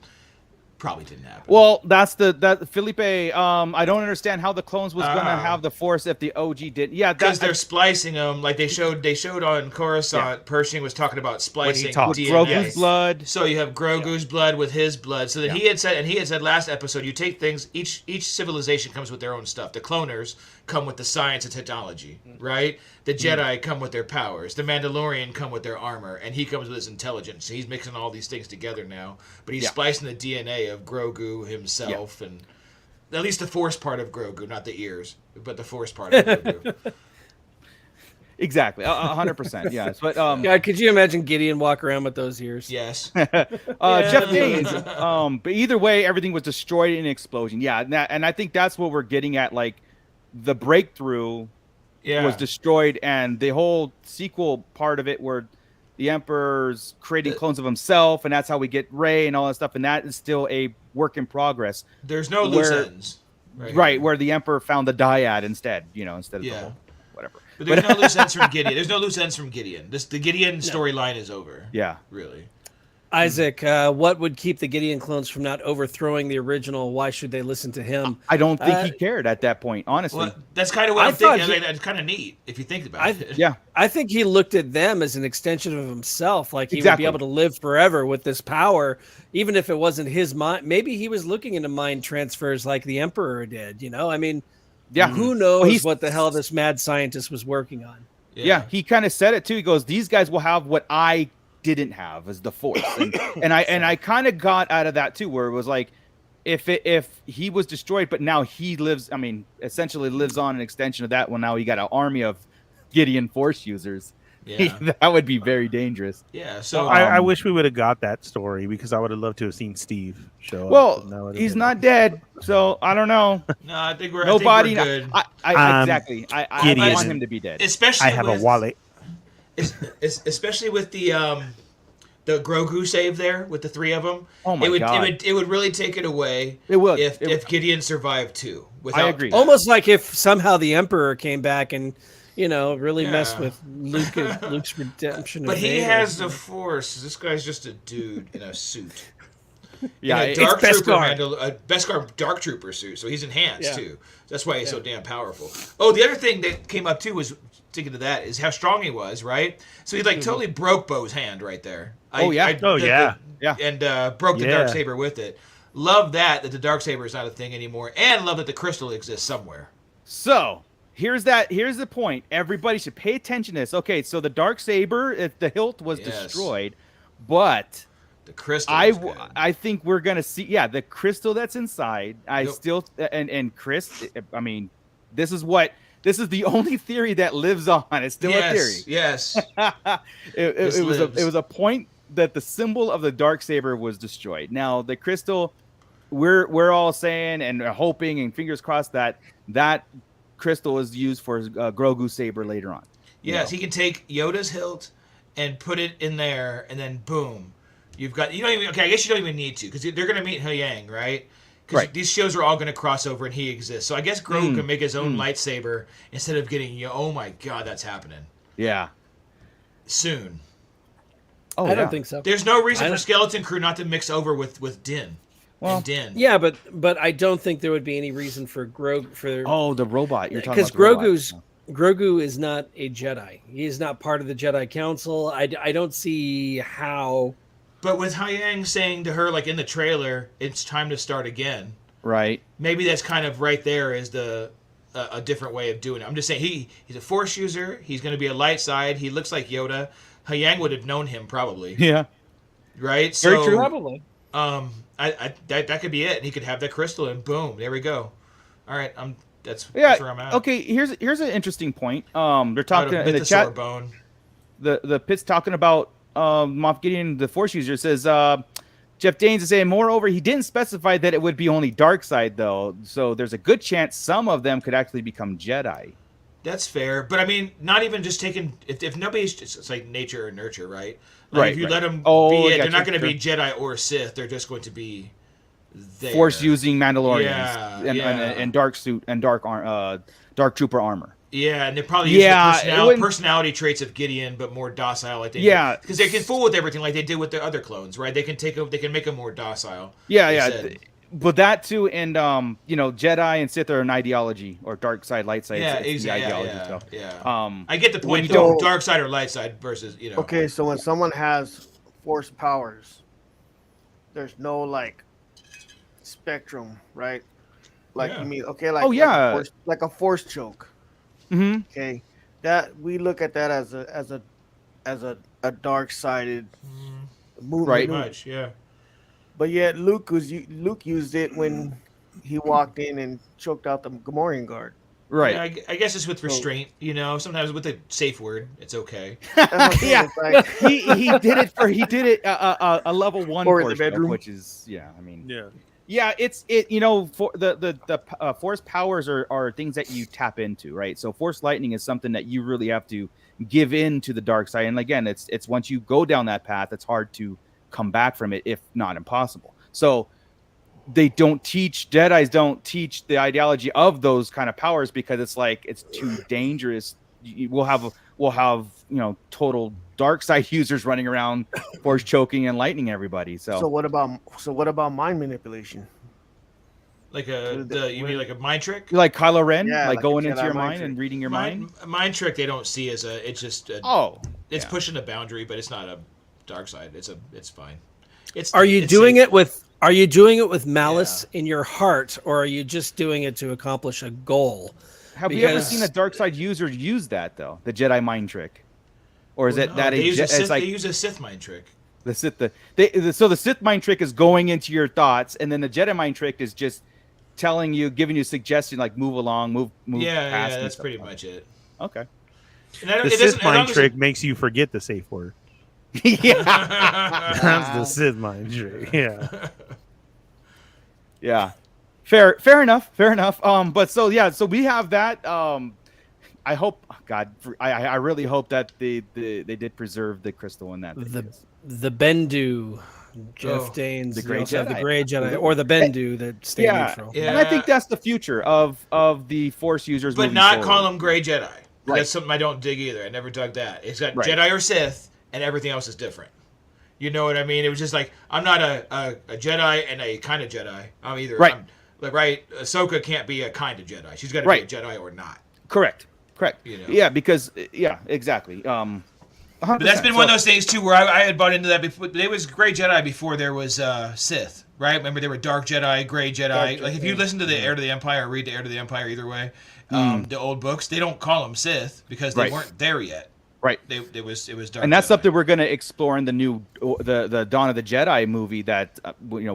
probably didn't happen. Well, that's that Felipe. I don't understand how the clones was going to have the Force if the OG didn't. Yeah, because they're splicing them. Like they showed on Coruscant. Yeah. Pershing was talking about splicing DNA. Grogu's blood. So you have Grogu's blood with his blood. So that he had said last episode, you take things. Each civilization comes with their own stuff. The cloners come with the science and technology, right? The Jedi come with their powers. The Mandalorian come with their armor, and he comes with his intelligence. So he's mixing all these things together now. But he's splicing the DNA of Grogu himself, and at least the Force part of Grogu, not the ears, but the Force part of Grogu. Exactly, 100%. Yes, but God, could you imagine Gideon walk around with those ears? Yes. Jeff Gaines. But either way, everything was destroyed in an explosion. Yeah, and I think that's what we're getting at. Like the breakthrough was destroyed, and the whole sequel part of it, where the Emperor's creating clones of himself, and that's how we get Rey and all that stuff. And that is still a work in progress. There's no loose ends. Right, where the Emperor found the dyad instead. Instead of the whole whatever. But there's no loose ends from Gideon. There's no loose ends from Gideon. The Gideon storyline is over. Yeah. Really. Isaac, what would keep the Gideon clones from not overthrowing the original? Why should they listen to him? I don't think he cared at that point, honestly. Well, that's kind of what I'm thinking. It's kind of neat if you think about it. Yeah. I think he looked at them as an extension of himself. Like he would be able to live forever with this power, even if it wasn't his mind. Maybe he was looking into mind transfers like the Emperor did, I mean, who knows what the hell this mad scientist was working on. Yeah, he kind of said it too. He goes, these guys will have what I didn't have as the Force. And I kind of got out of that too, where it was like, if he was destroyed, but now he lives, I mean, essentially lives on an extension of that. Well, now he got an army of Gideon Force users. Yeah. That would be very dangerous. Yeah. So I wish we would have got that story, because I would have loved to have seen Steve show up. Well, he's not dead, so I don't know. No, I think we're nobody. I think we're good. Exactly. I want him to be dead. Especially I have a wallet. Especially with the Grogu save there with the three of them. Oh my God! It would really take it away. It would if Gideon survived too. I agree. Almost like if somehow the Emperor came back and really messed with Luke's redemption. But he has the Force. This guy's just a dude in a suit. Yeah, in a dark it's trooper Beskar. a Beskar dark trooper suit, so he's enhanced Yeah. too. That's why he's so damn powerful. Oh, the other thing that came up too was thinking of that is how strong he was, right? So he like totally broke Bo's hand right there. Yeah. And broke the Yeah. dark saber with it. Love that the dark saber is not a thing anymore, and love that the crystal exists somewhere. So here's the point. Everybody should pay attention to this. Okay, so the dark saber, if the hilt was destroyed, but The crystal. I think we're gonna see the crystal that's inside. I still and Chris, I mean, this is the only theory that lives on. It's still a theory. Yes. it was a point that the symbol of the dark saber was destroyed. Now the crystal, we're all saying and hoping and fingers crossed that crystal is used for Grogu saber later on. Yes, he can take Yoda's hilt and put it in there, and then boom, you've got. You don't even. Okay, I guess you don't even need to because they're going to meet Huyang, right? Because these shows are all going to cross over, and he exists. So I guess Grogu can make his own lightsaber instead of getting. Oh my God, that's happening. Yeah. Soon. Oh, I don't think so. There's no reason for Skeleton Crew not to mix over with Din. Well, and Din. Yeah, but I don't think there would be any reason for Grogu the robot you're talking about. Because Grogu is not a Jedi. He is not part of the Jedi Council. I don't see how. But with Huyang saying to her, like in the trailer, it's time to start again. Right. Maybe that's kind of right there is a different way of doing it. I'm just saying he's a Force user. He's going to be a light side. He looks like Yoda. Huyang would have known him probably. Yeah. Right. Very so true. Probably. That could be it. And he could have that crystal, and boom, there we go. All right, that's where I'm at. Okay, here's an interesting point. They're talking in the chat. Bone. The pit's talking about Moff Gideon, the Force user, says Jeff Danes is saying, moreover, he didn't specify that it would be only dark side though, so there's a good chance some of them could actually become Jedi. That's fair, but I mean, not even just taking if nobody's it's like nature or nurture, right? Like if you let them be it, they're not going to be Jedi or Sith. They're just going to be there. Force using Mandalorians and dark suit and dark trooper armor. Yeah, and they probably use the personality traits of Gideon, but more docile. Like because they can fool with everything, like they did with the other clones, right? They can make them more docile. Yeah. But that too, and Jedi and Sith are an ideology, or dark side, light side. Yeah, it's exactly. Yeah. I get the point. Dark side or light side versus Okay, so when someone has Force powers, there's no like spectrum, right? Like you mean like a Force choke. Mm-hmm. Okay, that we look at that as a dark sided movement. Right. Much, yeah. But yet Luke used it when he walked in and choked out the Gamorrean guard. Right. Yeah, I guess it's with restraint. Sometimes with a safe word, it's okay. Yeah. Like, he did it a level 1 or in the Force choke, bedroom, which is I mean. Yeah. Yeah, for the Force powers are things that you tap into, right? So Force lightning is something that you really have to give in to the dark side, and again, it's once you go down that path, it's hard to come back from it, if not impossible. So Jedis don't teach the ideology of those kind of powers because it's like it's too dangerous. We'll have total dark side users running around Force choking and lightning everybody. So what about mind manipulation? Like you mean like a mind trick? Like Kylo Ren, like going into your mind mind trick. and reading your mind. Mind trick they don't see as it's just it's pushing a boundary, but it's not a dark side. It's fine. Are you doing it with malice in your heart, or are you just doing it to accomplish a goal? Have you ever seen a dark side user use that though? The Jedi mind trick, or is they use a Sith mind trick? The Sith so the Sith mind trick is going into your thoughts, and then the Jedi mind trick is just telling you, giving you a suggestion like move along, move. Yeah, that's pretty much it. Okay. The Sith mind trick makes you forget the safe word. Yeah. That's the Sith mind trick. Yeah. Yeah. Fair enough. But so we have that. I hope, I really hope that they did preserve the crystal in that. The Bendu, Jeff Danes, the Gray Jedi, or the Bendu that stay neutral. Yeah. And I think that's the future of the Force users. But not call them Gray Jedi. Right. That's something I don't dig either. I never dug that. It's got Jedi or Sith, and everything else is different. You know what I mean? It was just like, I'm not a Jedi and a kind of Jedi. I'm either right. Ahsoka can't be a kind of Jedi. She's got to be a Jedi or not. Correct. You know? Yeah, because exactly. But that's been one of those things too, where I had bought into that before. There was gray Jedi before there was Sith, right? Remember, there were dark Jedi, gray Jedi. Like if you listen to the Heir to the Empire, or read the Heir to the Empire, either way, the old books, they don't call them Sith because they weren't there yet. Right. It was dark. And that's Jedi. something we're going to explore in the new the Dawn of the Jedi movie. That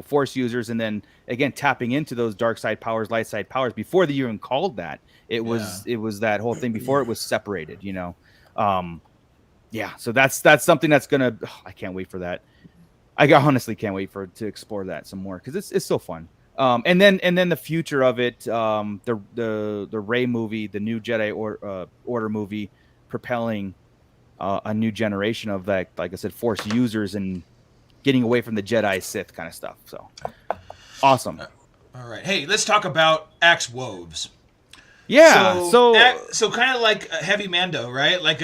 Force users, and then again tapping into those dark side powers, light side powers. Before they even called that, it was that whole thing before it was separated. So that's something that's gonna. I can't wait for that. I honestly can't wait to explore that some more because it's so fun. And then the future of it, the Rey movie, the new Jedi Order movie, propelling a new generation of that, like I said, Force users and getting away from the Jedi Sith kind of stuff. So awesome. All right, hey, let's talk about Axe Woves. Yeah, so kind of like a heavy Mando, right? Like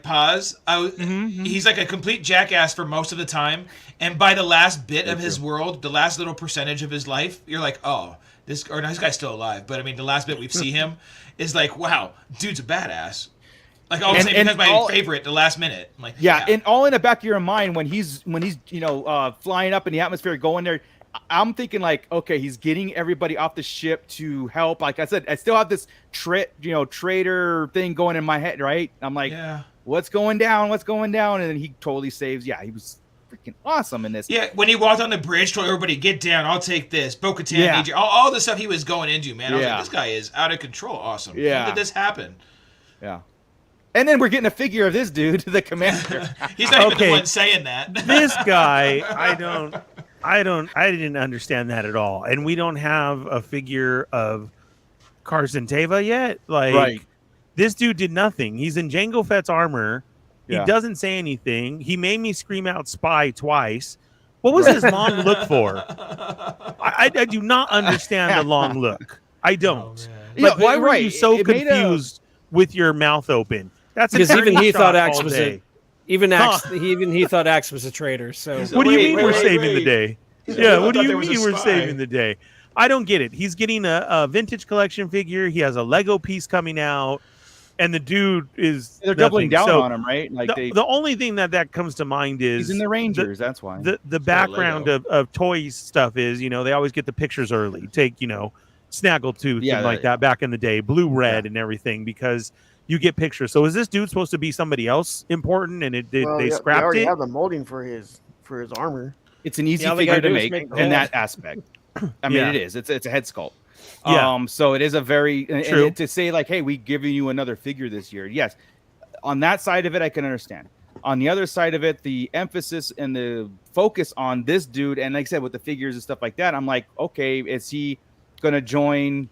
Paz. He's like a complete jackass for most of the time, and by the last bit of his world, the last little percentage of his life, you're like, oh, this guy's still alive. But I mean, the last bit we see him is like, wow, dude's a badass. Like all of a sudden, because my favorite, the last minute. I'm like, and all in the back of your mind when he's flying up in the atmosphere, going there. I'm thinking like, okay, he's getting everybody off the ship to help. Like I said, I still have this traitor thing going in my head, right? I'm like, what's going down? And then he totally saves. Yeah, he was freaking awesome in this. Yeah, when he walked on the bridge, told everybody, get down, I'll take this. Bo-Katan, all the stuff he was going into, man. I was like, this guy is out of control. Awesome. Yeah. When did this happen? Yeah. And then we're getting a figure of this dude, the commander. He's not even the one saying that. This guy, I didn't understand that at all. And we don't have a figure of Carson Teva yet. Like, this dude did nothing. He's in Jango Fett's armor. He doesn't say anything. He made me scream out spy twice. What was his long look for? I do not understand the long look. I don't. Why were you so confused with your mouth open? That's because even he thought Axe was he thought Axe was a traitor. So what do you mean we're saving the day? Yeah, what do you mean we're saving the day? I don't get it. He's getting a vintage collection figure. He has a Lego piece coming out, and the dude is they're doubling down on him, right? Like the only thing that comes to mind is he's in the Rangers. That's why the background of toy stuff is they always get the pictures early. Take Snaggletooth and like that back in the day, blue, red, and everything because. You get pictures. So is this dude supposed to be somebody else important? And they scrapped they already it. Have the molding for his armor. It's an easy figure to make in that aspect. I mean, it is. It's a head sculpt. Yeah. So it is a very true. And to say like, hey, we giving you another figure this year. Yes. On that side of it, I can understand. On the other side of it, the emphasis and the focus on this dude, and like I said, with the figures and stuff like that, I'm like, okay, is he gonna join?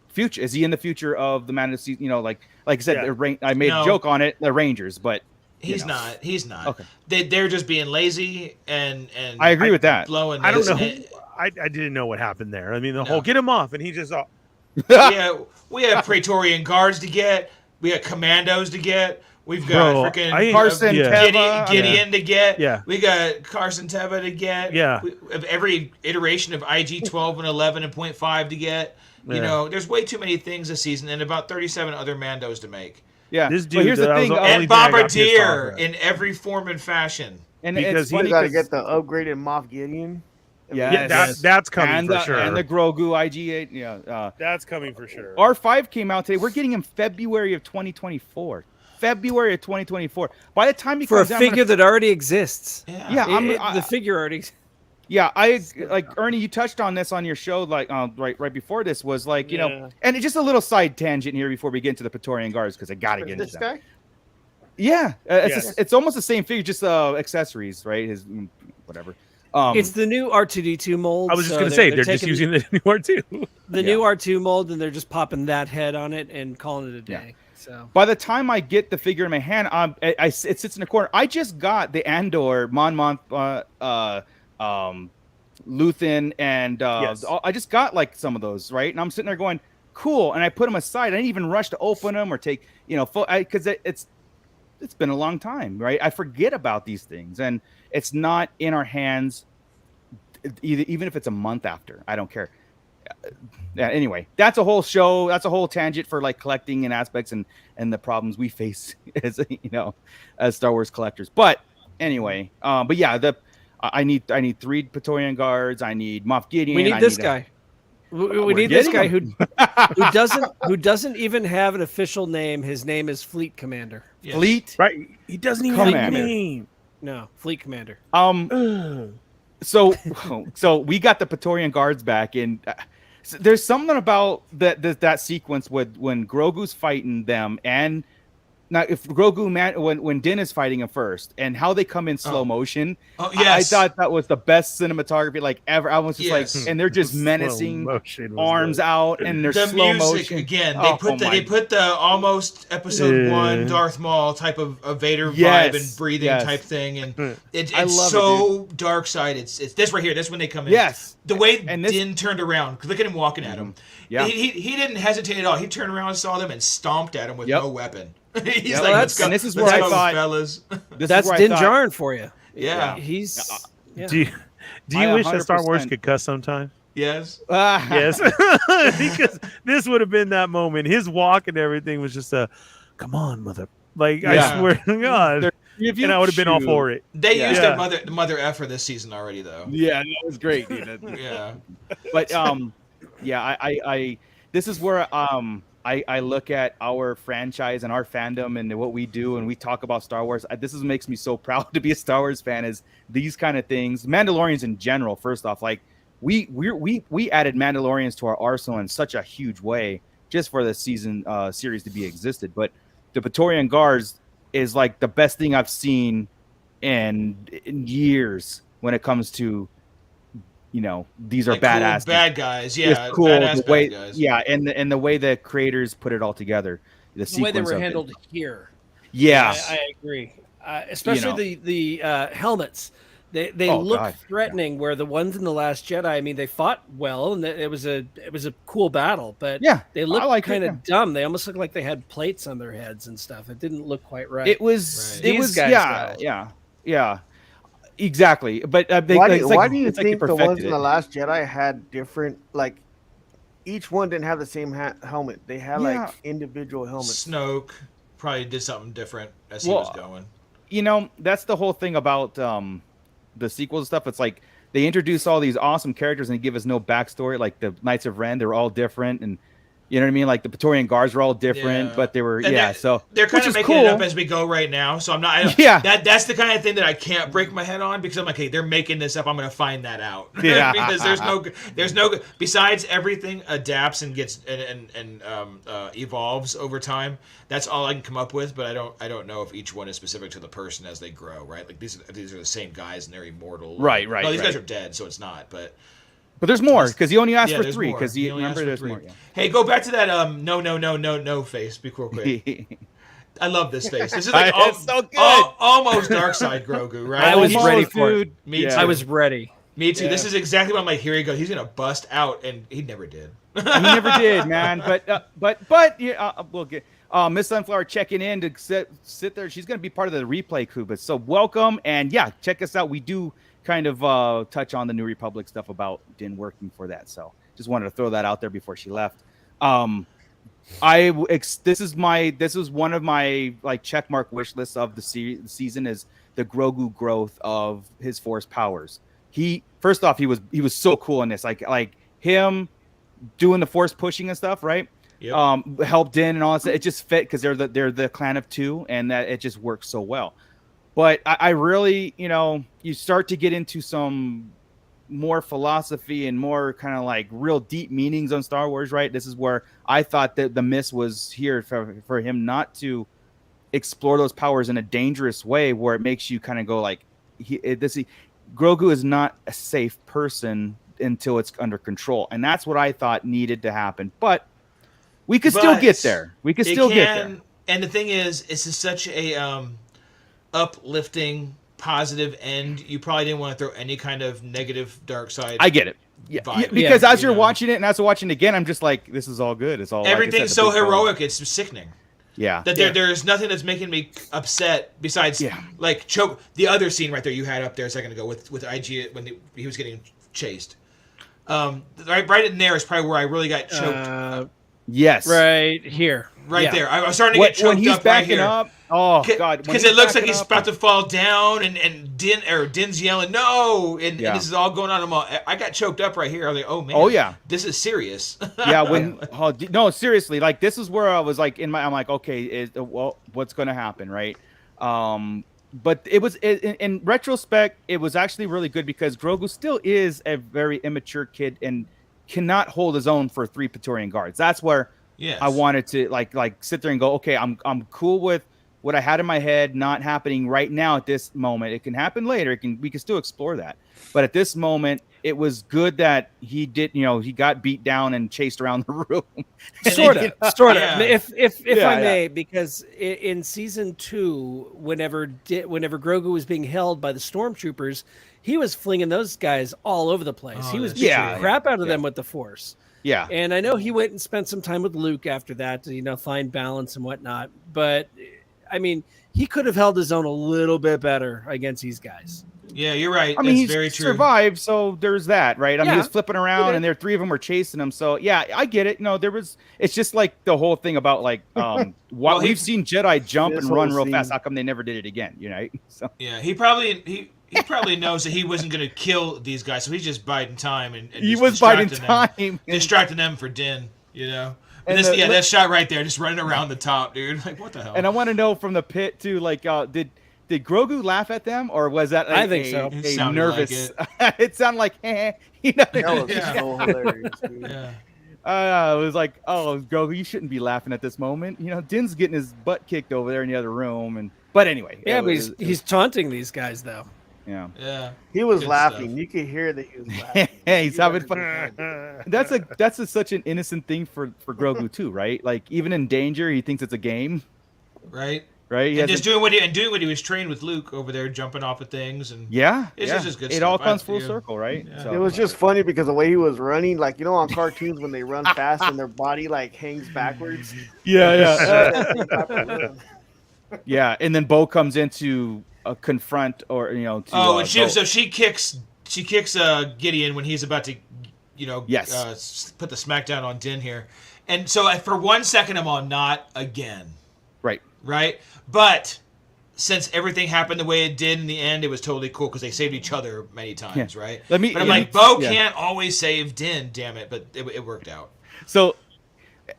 Future? Is he in the future of the Mandalorian? Like I said, I made a joke on it. The Rangers, but he's not. He's not. Okay. They're just being lazy and I agree with that. Blowing. I don't know. I didn't know what happened there. I mean, the whole get him off, and he just. We have Praetorian guards to get. We have commandos to get. We've got freaking Carson Teva, Gideon to get. Yeah. We got Carson Teva to get. Yeah. We have every iteration of IG 12 and 11 and 0.5 to get. There's way too many things this season and about 37 other Mandos to make. Yeah. This dude, here's the thing. And Bombardier in every form and fashion. And because you got to get the upgraded Moff Gideon. That's coming for sure. And the Grogu IG8. That's coming for sure. R5 came out today. We're getting him February of 2024. February of 2024. By the time he comes out, for a figure that already exists. The figure already. Yeah, I like Ernie. You touched on this on your show, like right before this was like and it's just a little side tangent here before we get into the Praetorian Guards because I got to get into that. Yeah, it's almost the same figure, just accessories, right? His whatever. It's the new R2D2 mold. I was just going to say they're just using the new R2. The new R2 mold, and they're just popping that head on it and calling it a day. Yeah. So by the time I get the figure in my hand, it sits in the corner. I just got the Andor Mon Luthen and I just got like some of those, right? And I'm sitting there going, cool. And I put them aside. I didn't even rush to open them or take, because it's been a long time, right? I forget about these things, and it's not in our hands. Even if it's a month after, I don't care. Yeah. Anyway, that's a whole show. That's a whole tangent for like collecting and aspects and the problems we face as as Star Wars collectors. But anyway, but yeah, I need 3 Praetorian guards. I need Moff Gideon. We need this guy. We need this guy who doesn't even have an official name. His name is Fleet Commander. Yes. Fleet, right? He doesn't even have a name. No, Fleet Commander. So we got the Praetorian guards back, and there's something about that sequence when Grogu's fighting them, and now if Grogu when Din is fighting him first, and how they come in slow motion. Oh yes, I thought that was the best cinematography like ever. I was just like, and they're just menacing, arms out, and they're the slow music motion again. They put the almost episode 1 Darth Maul type of Vader vibe and breathing type thing, and it's so dark side. It's this right here. That's when they come in. Yes, the way Din turned around. Look at him walking at him. Yeah, he didn't hesitate at all. He turned around, saw them, and stomped at him with no weapon. He's like, let's go. And this is where I thought, fellas. That's Din Djarin for you. Yeah, he's. Yeah. Do you wish that Star Wars could cuss sometime? Yes. Yes. Because this would have been that moment. His walk and everything was just come on, mother. Like, I swear to God. And I would have been all for it. They used their mother effer this season already, though. Yeah, that was great, dude. Yeah. But I this is where I look at our franchise and our fandom and what we do, and we talk about Star Wars. This makes me so proud to be a Star Wars fan. Is these kind of things, Mandalorians in general. First off, like we added Mandalorians to our arsenal in such a huge way just for the season series to be existed. But the Praetorian Guards is like the best thing I've seen in years when it comes to. These are like badass cool bad guys. Yeah, it's cool badass the way, bad guys. Yeah, and the way the creators put it all together, the way they were handled here. Yeah, I agree. Especially the helmets. They look threatening. Where the ones in the Last Jedi, I mean, they fought well, and it was a cool battle. But they looked kind of dumb. They almost looked like they had plates on their heads and stuff. It didn't look quite right. It was. Yeah. Exactly, but why do you think the ones in the Last Jedi had different? Like, each one didn't have the same helmet. They had like individual helmets. Snoke probably did something different as he was going. That's the whole thing about the sequels and stuff. It's like they introduce all these awesome characters and give us no backstory. Like the Knights of Ren, they're all different, and you know what I mean? Like the Praetorian Guards were all different, but they were so they're kind of making it up as we go right now. So I'm not. That's the kind of thing that I can't break my head on because I'm like, hey, they're making this up. I'm going to find that out. Yeah. Because there's no besides everything adapts and gets and evolves over time. That's all I can come up with. But I don't know if each one is specific to the person as they grow. Right? Like these are the same guys and they're immortal. Right. No, these guys are dead, so it's not. But there's more because he only asked for 3 because he remember there's 3. More. Yeah. Hey, go back to that no face. Be real quick. I love this face. This is like so good. Almost dark side Grogu, right? I was ready for it. Me too. I was ready. Me too. Yeah. This is exactly what I'm like. Here he goes. He's gonna bust out, and he never did. He never did, man. But we'll get Miss Sunflower checking in to sit there. She's gonna be part of the replay crew. But so welcome and check us out. We do kind of touch on the New Republic stuff about Din working for that. So just wanted to throw that out there before she left. This is one of my like checkmark wish lists of the season is the Grogu growth of his Force powers. First off, he was so cool in this, like him doing the Force pushing and stuff, right? Yep. Helped Din and all that. It just fit because they're the clan of 2, and that it just works so well. But I really, you start to get into some more philosophy and more kind of like real deep meanings on Star Wars, right? This is where I thought that the miss was here for him not to explore those powers in a dangerous way where it makes you kind of go like, Grogu is not a safe person until it's under control. And that's what I thought needed to happen. But we could still get there. We could still get there. And the thing is, this is such a uplifting, positive end. You probably didn't want to throw any kind of negative dark side. I get it. Because as you're watching it and as I'm watching it again, I'm just like, this is all good. It's all everything's so heroic. It's sickening. Yeah. That there's nothing that's making me upset besides like choke. The other scene right there you had up there a second ago with IG when he was getting chased. Right in there is probably where I really got choked. Yes. Right here. Right there. I was starting to get choked when he's up backing right here. up. Oh God! Because it looks like he's about to fall down, and Din's yelling no, and this is all going on. I got choked up right here. I was like, oh man, this is serious. No, seriously, like this is where I was like I'm like, okay, what's going to happen, right? But it was in retrospect, it was actually really good because Grogu still is a very immature kid and cannot hold his own for 3 Praetorian guards. That's where I wanted to like sit there and go, okay, I'm cool with what I had in my head not happening right now at this moment. It can happen later. We can still explore that. But at this moment, it was good that he did, he got beat down and chased around the room. Sort of. If I may, because in season 2, whenever Grogu was being held by the stormtroopers, he was flinging those guys all over the place. He was beating the crap out of them with the Force. Yeah. And I know he went and spent some time with Luke after that to, find balance and whatnot. But I mean, he could have held his own a little bit better against these guys. Yeah, you're right. I mean, he's very true. Survived, so there's that, right? I mean, he was flipping around, and 3 of them were chasing him. So yeah, I get it. No, it's just like the whole thing about like we've seen Jedi jump and run real fast. How come they never did it again? So yeah, he probably knows that he wasn't going to kill these guys, so he's just biding time and he was biding time, distracting them for Din. And that shot right there, just running around the top, dude. Like, what the hell? And I want to know from the pit too, like, did Grogu laugh at them, or was that? I think so. A nervous. Like it sounded like, That was so hilarious. Dude. Yeah. It was like, oh, Grogu, you shouldn't be laughing at this moment. Din's getting his butt kicked over there in the other room, but anyway. Yeah, but he's taunting these guys though. Yeah. Yeah. He was laughing. Stuff. You could hear that he was laughing. He's having fun. That's such an innocent thing for Grogu too, right? Like even in danger, he thinks it's a game. Right. Right. And just doing what he was trained with Luke over there, jumping off of things and it's just good it stuff. All comes full circle, right? Yeah. So, it was just funny because the way he was running, like on cartoons when they run fast and their body like hangs backwards. Yeah. Yeah, and then Bo comes in to confront or she kicks Gideon when he's about to put the smackdown on Din here, and so for 1 second I'm on not again, right, but since everything happened the way it did in the end, it was totally cool because they saved each other many times, right? But I'm like, Bo can't always save Din, damn it, but it worked out. So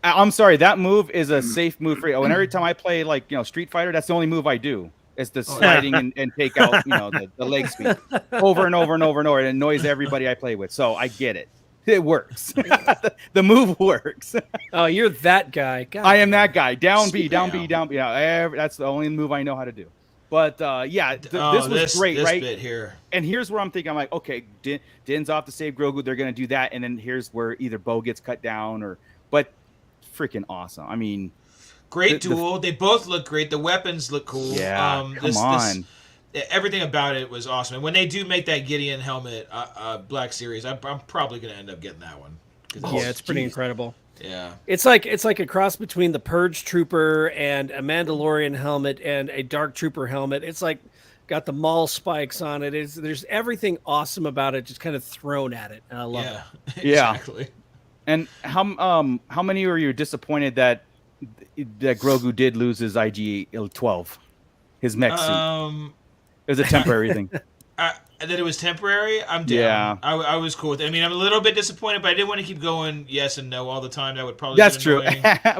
I'm sorry, that move is a safe move for you. And every time I play Street Fighter, that's the only move I do. It's the sliding and take out the leg sweep over and over and over and over. It annoys everybody I play with. So I get it. It works. The move works. Oh, you're that guy. God, I am that guy. Down B, down B, down B. That's the only move I know how to do. But this was great, right? Bit here. And here's where I'm thinking, I'm like, okay, Din's off to save Grogu. They're gonna do that, and then here's where either Bo gets cut down but freaking awesome. I mean, great duel. They both look great. The weapons look cool. Yeah, come on. Everything about it was awesome. And when they do make that Gideon helmet Black Series, I'm probably going to end up getting that one. It's pretty incredible. Yeah, it's like a cross between the Purge Trooper and a Mandalorian helmet and a Dark Trooper helmet. It's like got the Maul spikes on it. There's everything awesome about it, just kind of thrown at it, and I love it. Exactly. And how many were you disappointed that Grogu did lose his IG-12, his mech suit? It was a temporary thing. That it was temporary? I'm down. Yeah. I was cool with it. I mean, I'm a little bit disappointed, but I didn't want to keep going yes and no all the time. That would probably That's true.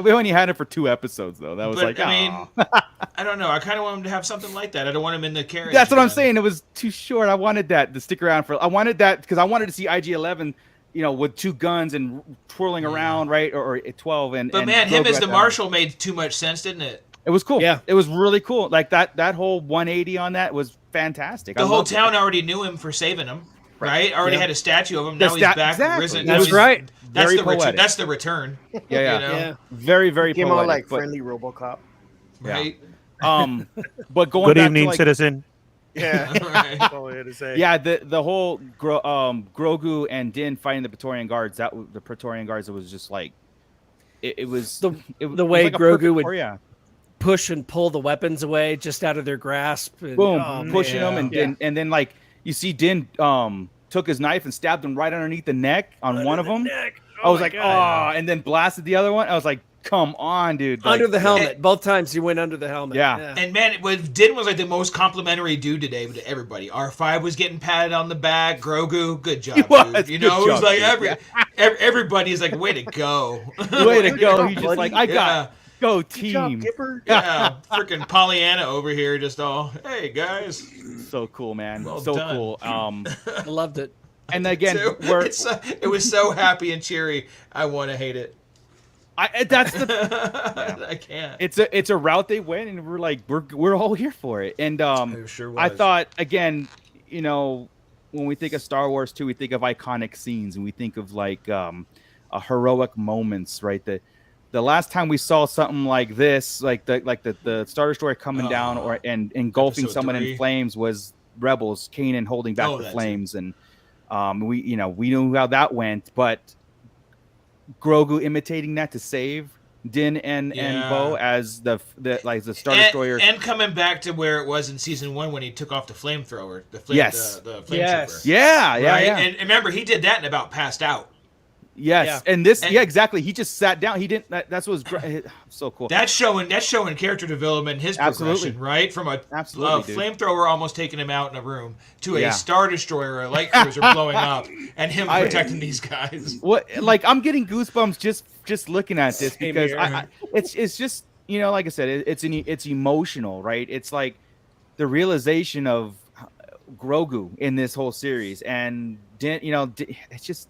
We only had it for 2 episodes, though. That was I mean, I don't know. I kind of want him to have something like that. I don't want him in the carriage. That's what I'm saying. It was too short. I wanted that to stick around for. I wanted that because I wanted to see IG-11, with 2 guns and twirling around, right? Or 12. But man, him as the marshal made too much sense, didn't it? It was cool. Yeah. It was really cool. Like that whole 180 on that was fantastic. The whole town already knew him for saving him, right? Already had a statue of him. Now he's back. Exactly. Risen. That's right. That's the return. That's the return. Yeah. Very, very came poetic. out like friendly RoboCop. Right. But going Good back evening, to citizen. Yeah. Right. That's all I had to say. Yeah, the whole Grogu and Din fighting the Praetorian Guards. The Praetorian Guards. It was just like it was the way like Grogu would. push and pull the weapons away just out of their grasp. And, boom, pushing them, and then like you see Din took his knife and stabbed him right underneath the neck on one of them. I was like, and then blasted the other one. I was like, come on, dude. Like, under the helmet. Both times he went under the helmet. Yeah. And man, Din was like the most complimentary dude today to everybody. R5 was getting patted on the back. Grogu, good job, dude. You know, it was like everybody's like, way to go. Way to go. He's just like, go team. Job, Kipper. Yeah, freaking Pollyanna over here, just all, hey guys. So cool, man. Well so done. cool. I loved it. And again, it was so happy and cheery. I want to hate it. I can't. It's a route they went, and we're like, we're all here for it. And sure was. I thought, again, you know, when we think of Star Wars 2, we think of iconic scenes, and we think of like heroic moments, right? The last time we saw something like this, like the Star Destroyer coming down and engulfing Episode someone 3. in flames, was Rebels, Kanan holding back the flames, and we knew how that went, but Grogu imitating that to save Din and Bo as the Star Destroyer, and coming back to where it was in season 1 when he took off the flamethrower, the flamethrower. Yeah. And remember, he did that and about passed out. Yes, and this, exactly. He just sat down. He didn't. That's what was so cool. That's showing character development, his progression, right? From a flamethrower almost taking him out in a room to a Star Destroyer, a light cruiser blowing up, and him protecting these guys. What? Like, I'm getting goosebumps just looking at this because it's just, you know, like I said, it's emotional, right? It's like the realization of Grogu in this whole series, and it's just.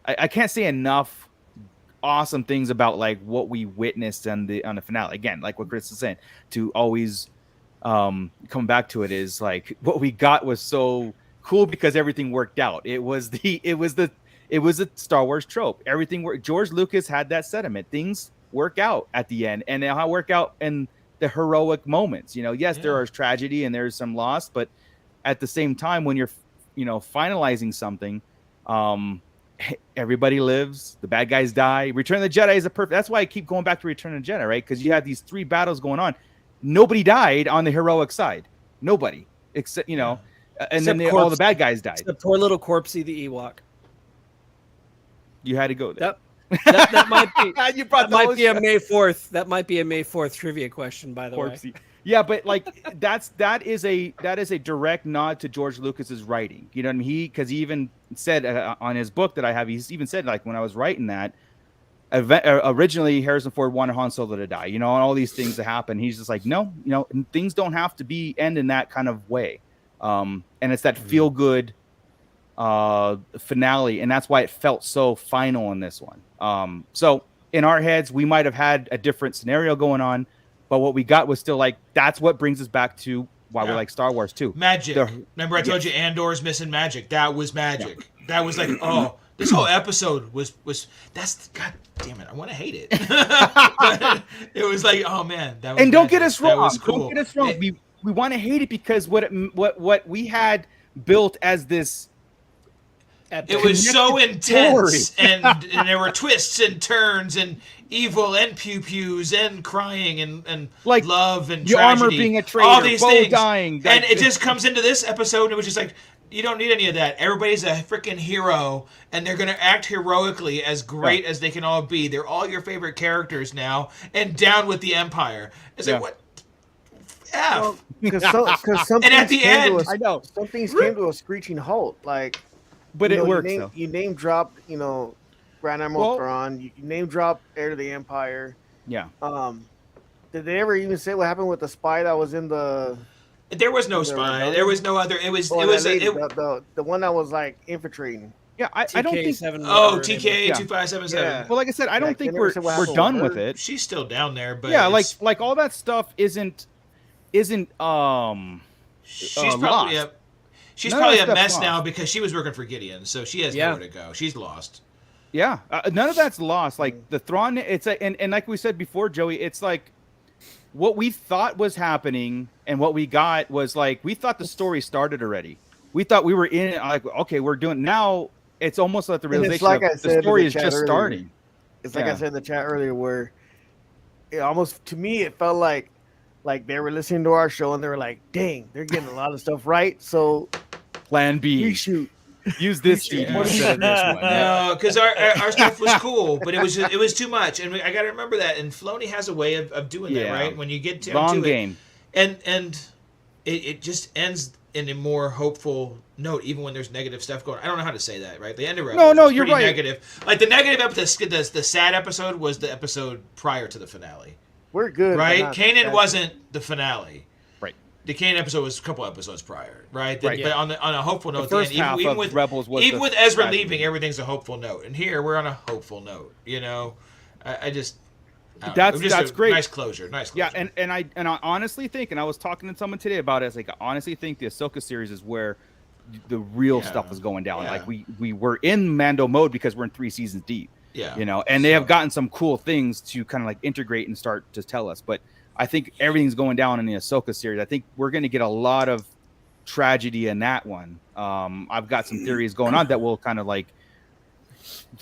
I can't say enough awesome things about like what we witnessed on the finale. Again, like what Chris is saying, to always come back to it is like what we got was so cool because everything worked out. It was a Star Wars trope. Everything worked. George Lucas had that sentiment. Things work out at the end, and how work out in the heroic moments. You know, yes, there is tragedy and there's some loss, but at the same time, when you're finalizing something, everybody lives, the bad guys die. Return of the Jedi is that's why I keep going back to Return of the Jedi, right? Because you had these 3 battles going on. Nobody died on the heroic side. Nobody. Except, and then all the bad guys died. The poor little corpsey, the Ewok. You had to go there. That might be. You brought that might be a May 4th. That might be a May 4th trivia question, by the way. Yeah, but like that is a direct nod to George Lucas's writing. You know what I mean? Because he even said on his book that I have, he's even said, like, when I was writing that, originally Harrison Ford wanted Han Solo to die, and all these things to happen. He's just like, no, things don't have to end in that kind of way. And it's that feel good finale, and that's why it felt so final in this one. So in our heads, we might have had a different scenario going on. But what we got was still like, that's what brings us back to why we like Star Wars too. Magic. Remember I told you Andor's missing magic. That was magic. Yeah. That was like, this whole episode was that's, God damn it, I want to hate it. But it was like, oh man, that was. And don't get us wrong. That was cool. Don't get us wrong. We want to hate it because what we had built as this. It was so intense, and there were twists and turns, and evil, and pew-pews, and crying, and like love, and your tragedy. Armor being a traitor, all these Bo things, dying, and it just comes into this episode, and it was just like, you don't need any of that. Everybody's a freaking hero, and they're gonna act heroically, as great as they can all be. They're all your favorite characters now, and down with the Empire. It's like, what? Because some and at the end, I know some things came to a screeching halt, like. But it works. You name drop, Grand Admiral Thrawn. You name drop Heir to the Empire. Yeah. Did they ever even say what happened with the spy that was in the? There was no spy. There was no other. It was. The one that was like infiltrating. Yeah, I don't think. TK 2577. Yeah. Well, like I said, I don't think we're done with it. She's still down there, but like all that stuff isn't. She's probably lost. She's probably a mess now because she was working for Gideon, so she has nowhere to go. She's lost. Yeah, none of that's lost. Like the Thrawn, and like we said before, Joey, it's like what we thought was happening and what we got was like we thought the story started already. We thought we were in it. Like, okay, we're doing now. It's almost like the realization the story is just starting. It's like I said in the chat earlier, where it almost to me it felt like like they were listening to our show and they were like, "Dang, they're getting a lot of stuff right." So, Plan B. reshoot. Use this CD instead of this one. No, because our stuff was cool, but it was too much, and I got to remember that. And Filoni has a way of doing that, right? When you get to long to game, and it just ends in a more hopeful note, even when there's negative stuff going. I don't know how to say that, right? The end of Rebels was you're pretty right. negative. Like the negative episode, the sad episode was the episode prior to the finale. We're good, right? but Kanan wasn't the finale. Right. The Kanan episode was a couple episodes prior, right? Right. But on a hopeful note, the first half even of with Rebels was even the with Ezra tragedy. leaving, everything's a hopeful note, and here we're on a hopeful note. You know, I just. That's great. Nice closure. Nice closure. Yeah, and I honestly think, and I was talking to someone today about it. It's like I honestly think the Ahsoka series is where the real stuff is going down. Yeah. Like we were in Mando mode because we're in 3 seasons deep. Yeah. You know, and they have gotten some cool things to kind of like integrate and start to tell us. But I think everything's going down in the Ahsoka series. I think we're going to get a lot of tragedy in that one. I've got some theories going on that will kind of like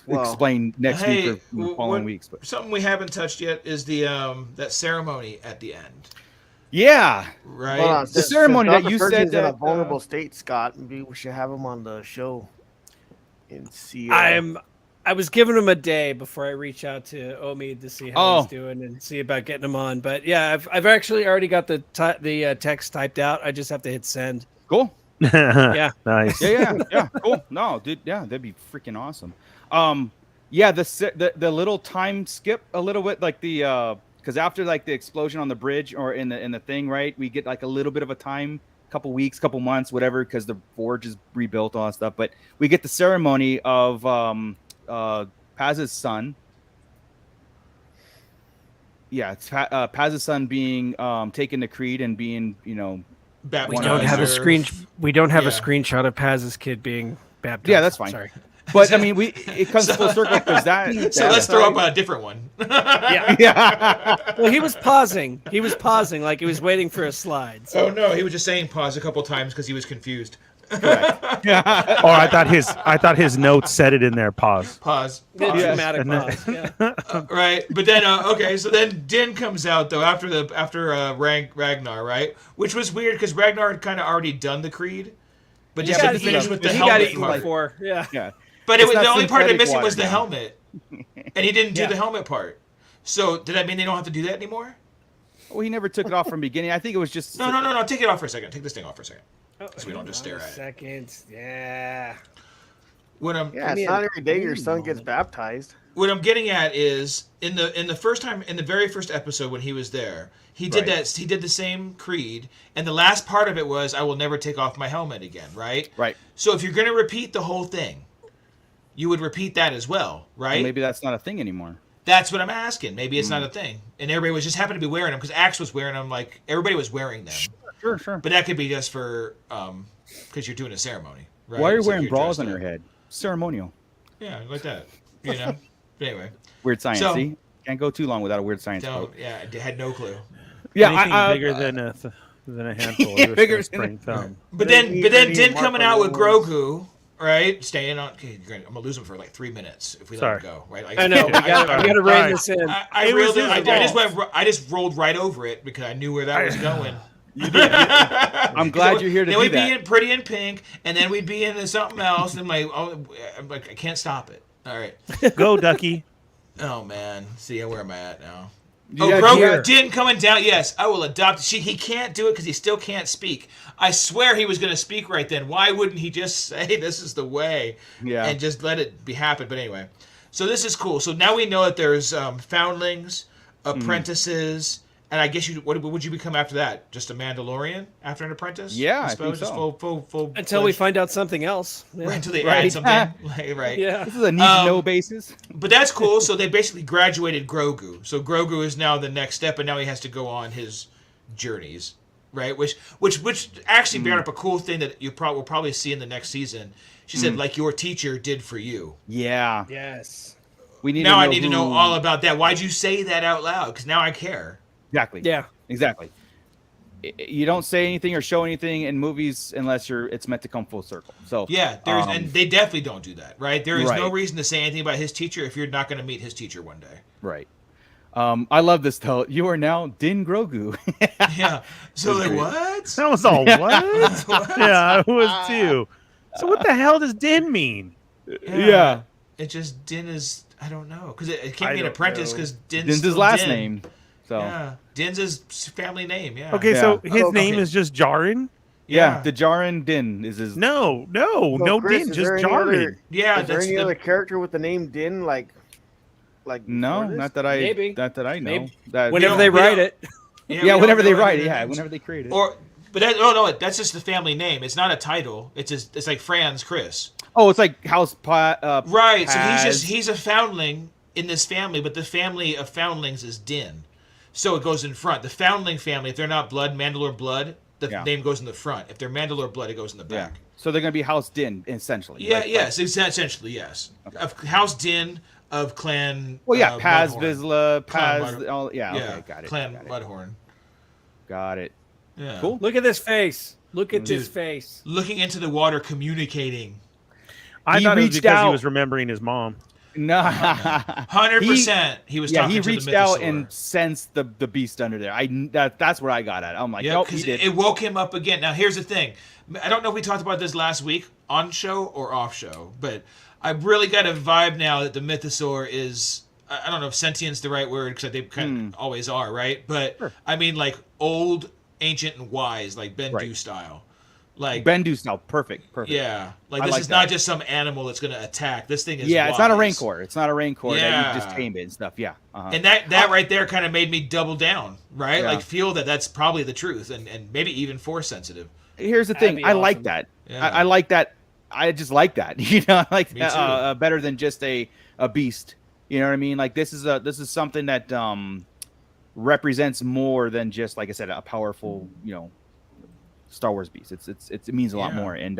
explain next week or the following weeks. But something we haven't touched yet is the that ceremony at the end. Yeah, right. The ceremony that you said in a vulnerable state, Scott. Maybe we should have him on the show and see. I was giving him a day before I reach out to Omid to see how he's doing and see about getting him on. But yeah, I've actually already got the text typed out. I just have to hit send. Cool. Yeah. Nice. Yeah. Cool. No, dude. Yeah, that'd be freaking awesome. Yeah, the little time skip a little bit, like the because after like the explosion on the bridge or in the thing, right? We get like a little bit of a time, couple weeks, couple months, whatever, because the forge is rebuilt, all that stuff. But we get the ceremony of Paz's son. Yeah, it's Paz's son being taken to Creed and being, you know, we don't have a screenshot of Paz's kid being baptized. Yeah, that's fine. Sorry. But I mean, it comes full circle because that. So let's throw up a different one. Yeah. Well, he was pausing. He was pausing like he was waiting for a slide. So. Oh no, he was just saying pause a couple times because he was confused. Correct. Or I thought his notes said it in there. Pause. Dramatic pause. Yeah. Right, but then okay, so then Din comes out though after Ragnar, right? Which was weird because Ragnar had kind of already done the creed, but just didn't finish with the helmet part. Before. Yeah. But the only part that missing was the helmet, and he didn't do the helmet part. So did that mean they don't have to do that anymore? Well, he never took it off from the beginning. I think it was just no. Take it off for a second. Take this thing off for a second. So we don't just stare at it. Seconds, yeah. It's not every day your son gets baptized. What I'm getting at is in the very first episode when he was there, he did that. He did the same creed, and the last part of it was, "I will never take off my helmet again." Right. Right. So if you're going to repeat the whole thing, you would repeat that as well, right? Well, maybe that's not a thing anymore. That's what I'm asking. Maybe it's not a thing, and everybody was just happened to be wearing them because Axe was wearing them. Like everybody was wearing them. Sure. But that could be just for because you're doing a ceremony, right? Why are you wearing bras on your head? Ceremonial. Yeah, like that. You know. But anyway. Weird science. See, can't go too long without a weird science quote. Yeah, I had no clue. Yeah, anything bigger than a handful. Yeah, bigger spring film. But then Din coming out with Grogu. Right, staying on. Okay, I'm gonna lose him for like 3 minutes if we let him go. Right, I know. We gotta rein this in. I just rolled right over it because I knew where that was going. I'm glad you're here to do that. Then we'd be in Pretty in Pink, and then we'd be in something else, and I'm like, I can't stop it. All right, go Ducky. Oh man, see where am I at now? Yeah, Grogu Din coming down. Yes, I will adopt. He can't do it because he still can't speak. I swear he was going to speak right then. Why wouldn't he just say this is the way and just let it be happen? But anyway, so this is cool. So now we know that there's foundlings, apprentices, and I guess what would you become after that? Just a Mandalorian after an apprentice? Yeah, I suppose. think so. Just full until we find out something else. Yeah. Right, until they add something. Right. Yeah. This is a need-to-know basis. But that's cool. So they basically graduated Grogu. So Grogu is now the next step, and now he has to go on his journeys, right? Which actually brought up a cool thing that you will probably see in the next season. She said, like your teacher did for you. Yeah. Yes. I need to know all about that. Why'd you say that out loud? Because now I care. Exactly. Yeah. Exactly. You don't say anything or show anything in movies unless it's meant to come full circle. So yeah, and they definitely don't do that, right? There is no reason to say anything about his teacher if you're not going to meet his teacher one day. Right. I love this though. You are now Din Grogu. Yeah. So like, what? That was all what? Yeah, I was too. So what the hell does Din mean? Yeah. It just Din is, I don't know, because it can't I be an don't apprentice know. because Din's his last name. So Yeah, Din's his family name. Yeah. Okay, so his name Okay. is just Jaren? yeah, the Djarin Din is his. No, Chris, Din, is just there any Jaren. Yeah, Is there that's any the, other character with the name Din like No, before this? not that I. Maybe. Not that I know. Maybe. That, Whenever don't- they we write don't- it. Yeah, yeah, we don't whenever they know write any it. of Yeah, their whenever names. they create it. But no, that's just the family name. It's not a title. It's like Franz Chris. Oh, it's like House Right. Paz. So he's a foundling in this family, but the family of foundlings is Din. So it goes in front. The foundling family, if they're not blood, Mandalore blood, the name goes in the front. If they're Mandalore blood, it goes in the Yeah. back. So they're gonna be House Din essentially. Yeah, Like- yes, essentially, yes. Of House Din of Clan. Well, yeah, Paz Mudhorn. Vizsla, Clan Paz. Mud- All, yeah, Yeah, okay, got it. Clan got it. Mudhorn. Got it. Yeah. Cool. Look at this face. Look at Dude. this face. Looking into the water, communicating. I He thought it was reached because he out- was remembering his mom. No. 100%. He was Yeah, talking he to the reached out mythosaur. and sensed the beast under there. That's where I got at. I'm like, Yeah, nope, he because did. it woke him up again. Now, here's the thing. I don't know if we talked about this last week on show or off show, but I really got a vibe now that the mythosaur is, I don't know if sentient's the right word, because they kind of always are, right? But, I mean, like, old, ancient, and wise, like Bendu Right. style. Like, Bendu style, perfect. yeah. Like, I this like is not that. just some animal that's going to attack. This thing is Yeah, it's not a wise. rancor. It's not a rancor that Yeah. you just tame it and stuff. Yeah. Uh-huh. And that right there kind of made me double down, right? Yeah. Like, feel that that's probably the truth, and maybe even force sensitive. Here's the That'd thing. be I like awesome. that. Yeah. I like that. I just like that. You know, like Me too. better than just a beast. You know what I mean? Like this is something that represents more than just, like I said, a powerful, Star Wars beast. It means a lot Yeah. more. And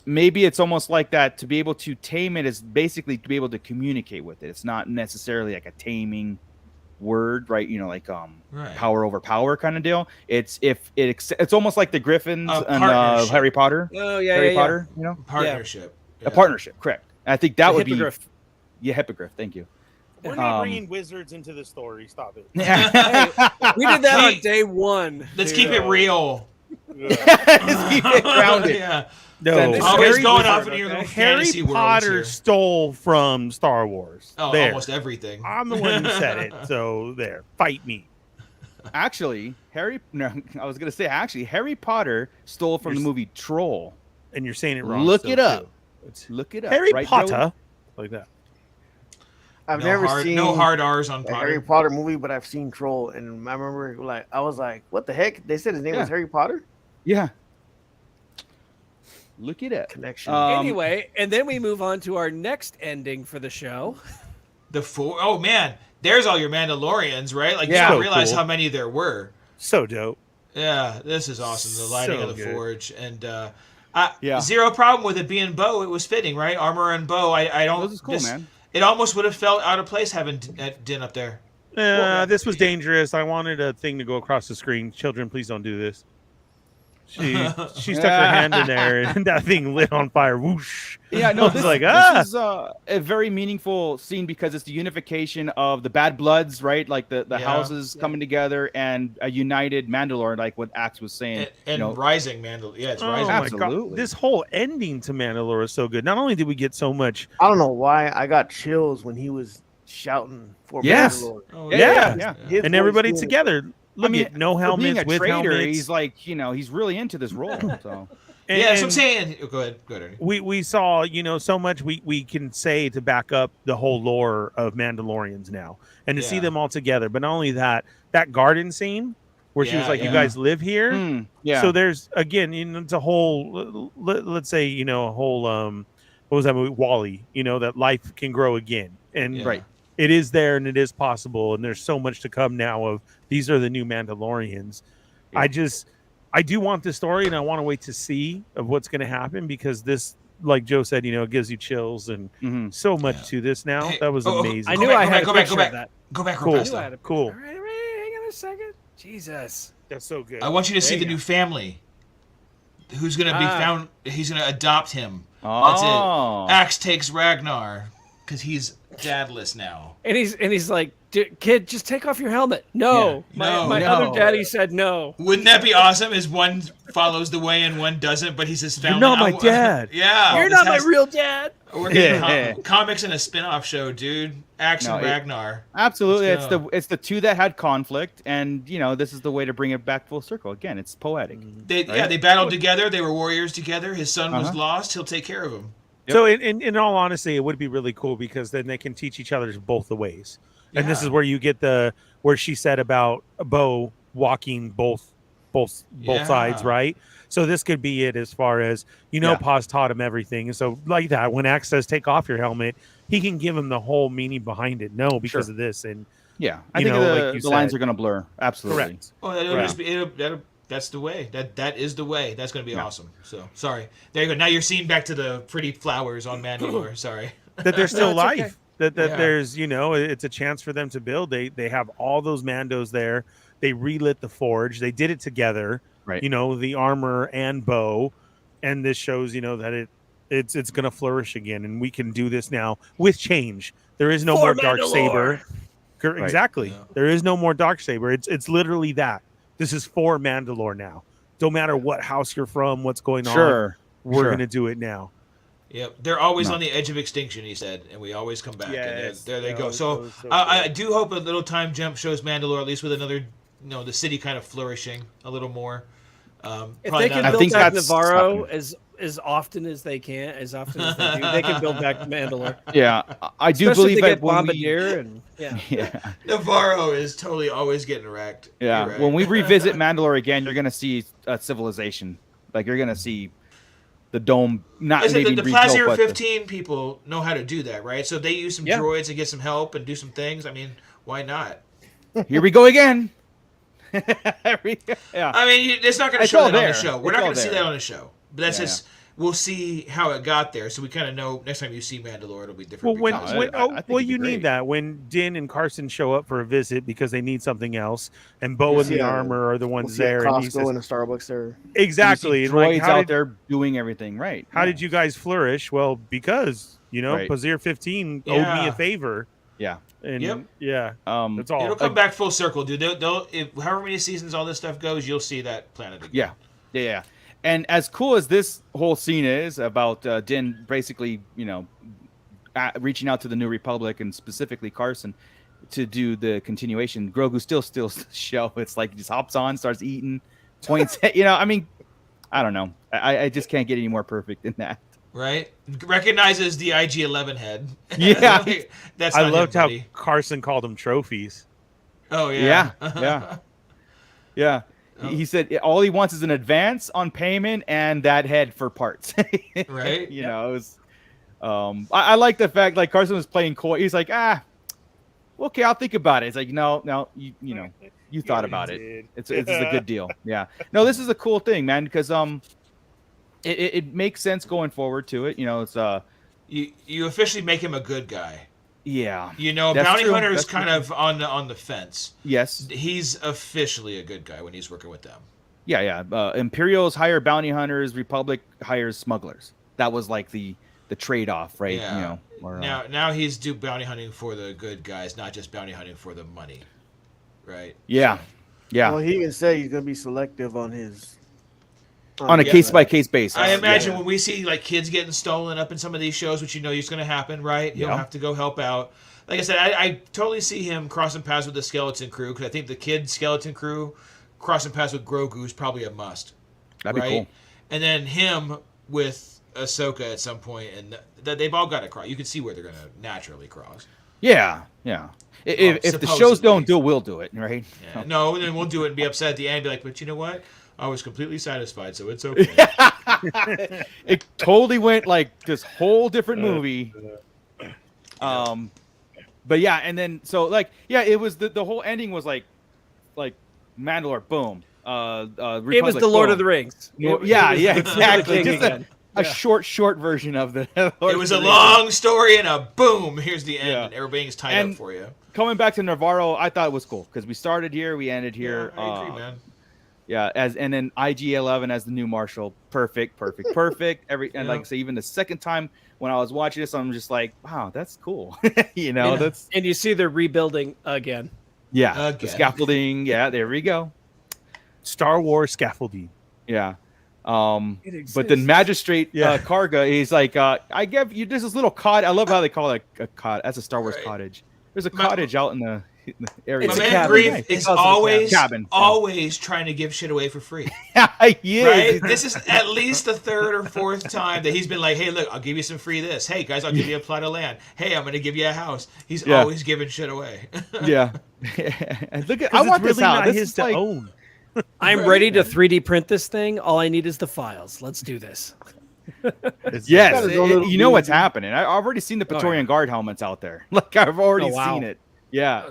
maybe it's almost like that. To be able to tame it is basically to be able to communicate with it. It's not necessarily like a taming word, right? Right. Power over power kind of deal. It's almost like the Griffins A and partnership. Harry Potter. Oh, yeah, Harry yeah, Potter, Partnership. a partnership, correct? I think that The would hippogriff. be hippogriff. Thank you. We're not Um, bringing wizards into the story. Stop it. We did that on day one. Let's dude. keep it real. Just keep it grounded. Yeah. No, Send it. Always Harry going Potter, off into your little Harry fantasy worlds Potter here. stole from Star Wars. Oh, There. almost everything. I'm the one who said it. So there, fight me. Actually, Harry Potter stole from the movie Troll. And you're saying it wrong. Look still, it up. too. It's Look it up. Harry right, Potter, Joey? like that. I've never seen no hard R's on a Harry Potter. Potter movie, but I've seen Troll, and I remember I was like, "What the heck?" They said his name was Yeah. Harry Potter. Yeah. Look it up. Connection. Anyway, and then we move on to our next ending for the show. Oh man, there's all your Mandalorians, right? Like Yeah. you don't So realize cool. how many there were. So dope. Yeah, this is awesome. The lighting So of the good. forge, and Yeah. zero problem with it being bow. It was fitting, right? Armor and bow. I don't. This is cool, man. It almost would have felt out of place having Din up there. This was dangerous. I wanted a thing to go across the screen. Children, please don't do this. She stuck her hand in there, and that thing lit on fire. Whoosh! Yeah, I no, was this, like, this is a very meaningful scene because it's the unification of the bad bloods, right? Like the Yeah. houses coming together and a united Mandalore, like what Axe was saying. And rising Mandalore. Yeah, it's Oh rising. my Absolutely. god! This whole ending to Mandalore is so good. Not only did we get so much, I don't know why I got chills when he was shouting for Yes. Mandalore. Oh, Yeah. His and voice everybody was- together. Look at no for being helmets, a with traitor, helmets. he's like, he's really into this role. So And- Yeah, that's what I'm and saying. Go ahead, Ernie. we saw, so much we can say to back up the whole lore of Mandalorians now, and to see Yeah. them all together. But not only that garden scene where she was Yeah, like, "You yeah. guys live here." yeah. So there's again, it's a whole. Let's say, a whole. What was that movie? Wall-E. That life can grow again, and Yeah. Right. it is there and it is possible, and there's so much to come now. Of these are the new Mandalorians. Yeah. I do want this story, and I want to wait to see of what's going to happen, because this, like Joe said, it gives you chills and Mhm. so much to this now. Hey, that was amazing. I Go knew back, I go had back, a go back, picture go of back. that. Go back Cool. real I fast. knew I though. had a picture. Cool. All right, hang on a second. Jesus. That's so good. I want you to see There the you new go. family. Who's going to be found? He's going to adopt him. Oh. That's it. Axe takes Ragnar because he's dadless now. And he's like, kid, just take off your helmet. No, my other daddy said no. Wouldn't that be awesome? Is one follows the way and one doesn't, but he's his family. You're not my dad. Yeah, you're not my real dad. We're getting comics in a spin-off show, dude. Action Ragnar. Absolutely, it's the two that had conflict, and this is the way to bring it back full circle. Again, it's poetic. They battled together. They were warriors together. His son was lost. He'll take care of him. Yep. So, in all honesty, it would be really cool because then they can teach each other both the ways. And this is where you get where she said about Bo walking both sides, right? So this could be it as far as Pa's taught him everything, and so like that, when Axe says take off your helmet, he can give him the whole meaning behind it. No, because of this, and I think the lines are going to blur. Absolutely. Correct. Oh, it'll just be that's the way. That is the way. That's going to be awesome. So sorry. There you go. Now you're seeing back to the pretty flowers on Mandalore. Sorry. That there's still life. Okay. That there's it's a chance for them to build. They have all those Mandos there. They relit the forge. They did it together. Right. The armor and bow, and this shows that it's going to flourish again, and we can do this now with change. There is no more Darksaber. Exactly. Yeah. There is no more Darksaber. It's literally that. This is for Mandalore now. Don't matter what house you're from, what's going on. We're going to do it now. Yep, they're always on the edge of extinction, he said, and we always come back. Yes, and there they go. So I do hope a little time jump shows Mandalore, at least with another, the city kind of flourishing a little more. If they can build back Navarro as often as they can, as often as they do, they can build back Mandalore. Yeah, I do Especially believe that Bombardier Navarro is totally always getting wrecked. Yeah, right. When we revisit Mandalore again, you're gonna see a civilization. Like you're gonna see the dome. Not maybe the Plazier 15 people know how to do that, right? So if they use some droids and get some help and do some things, I mean, why not? Here we go again. I mean, it's not going to show that on the show. We're not going to see that on the show. But that's just we'll see how it got there, so we kind of know next time you see Mandalore, it'll be different. Well, you need that when Din and Carson show up for a visit because they need something else, and Bo and the armor are the ones there. Costco and a Starbucks there. Exactly. Droids out there doing everything right. How did you guys flourish? Well, because Plazier 15 owed me a favor. Yeah. And that's all. It'll come back full circle, dude. They'll however many seasons all this stuff goes, you'll see that planet again. Yeah. And as cool as this whole scene is about Din basically, reaching out to the New Republic and specifically Carson to do the continuation, Grogu still steals the show. It's like he just hops on, starts eating, points at, I mean, I don't know. I just can't get any more perfect than that. Right? Recognizes the IG-11 head. Yeah. That's I loved how Carson called them trophies. Oh, yeah. Yeah. He said all he wants is an advance on payment and that head for parts. Right? It was. I like the fact like Carson was playing coy. He's like, okay, I'll think about it. It's like, no, you thought about it. It's a good deal. Yeah. No, this is a cool thing, man, because it makes sense going forward to it. It's you officially make him a good guy. Yeah. Bounty Hunter is kind of on the fence. Yes. He's officially a good guy when he's working with them. Yeah. Imperials hire bounty hunters. Republic hires smugglers. That was like the trade-off, right? Yeah. Now he's bounty hunting for the good guys, not just bounty hunting for the money. Right? Yeah. Yeah. Well, he even said he's going to be selective on his... on a case-by-case basis. I imagine when we see like kids getting stolen up in some of these shows, which is going to happen, right? He'll have to go help out. Like I said, I totally see him crossing paths with the skeleton crew because I think the kid skeleton crew crossing paths with Grogu is probably a must. That'd be cool. And then him with Ahsoka at some point, and they've all got to cross. You can see where they're going to naturally cross. Yeah. If the shows don't do it, we'll do it, right? Yeah. No, then we'll do it and be upset at the end and be like, but you know what? I was completely satisfied, so it's okay. It totally went like this whole different movie. But yeah, and then it was the whole ending was like Mandalore, boom. Republic, it was the Lord of the Rings. Exactly. Just a short version of the. It was a long story and a boom. Here's the end. Yeah. And everything's tied up for you. Coming back to Navarro, I thought it was cool because we started here, we ended here. Yeah, I agree, man. Yeah, and then IG-11 as the new marshal, perfect. And like I say, even the second time when I was watching this, I'm just like, wow, that's cool. That's and you see they're rebuilding again. Yeah, the scaffolding. Yeah, there we go. Star Wars scaffolding. Yeah. But the magistrate Karga, he's like, I give you this little cottage. I love how they call it a cottage. That's a Star Wars cottage. There's a cottage out in the area. My man Grief is always trying to give shit away for free. Yeah, right? This is at least the third or fourth time that he's been like, hey, look, I'll give you some free this. Hey, guys, I'll give you a plot of land. Hey, I'm going to give you a house. He's always giving shit away. Yeah. And look at, I want really this house. This is to own. I'm ready to 3D print this thing. All I need is the files. Let's do this. Yes, you know what's happening. I've already seen the Praetorian Guard helmets out there. Like I've already seen it. Yeah.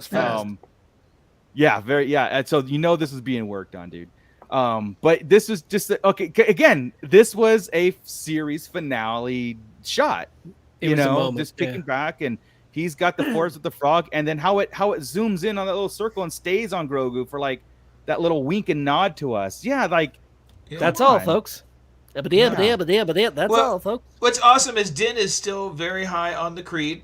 And so this is being worked on, dude. But this was just again, this was a series finale shot. Just picking back, and he's got the force with the frog, and then how it zooms in on that little circle and stays on Grogu for like that little wink and nod to us. Yeah, like that's all, folks. That's all, folks. What's awesome is Din is still very high on the Creed.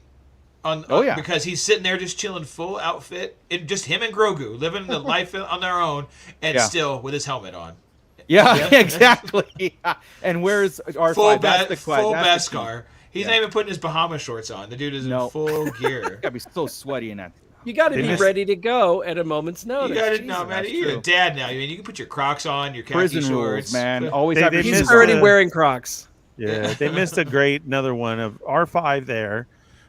Because he's sitting there just chilling, full outfit, just him and Grogu living the life on their own, and still with his helmet on. Yeah, exactly. And where's our full Beskar? He's not even putting his Bahama shorts on. The dude is in full gear. Gotta be so sweaty in that. You got to be ready to go at a moment's notice. You got to know, man. You're a dad now. I mean, you can put your Crocs on, your khaki prison shorts, rules, man. Always have. He's already wearing Crocs. Yeah, they missed another one of R5 there.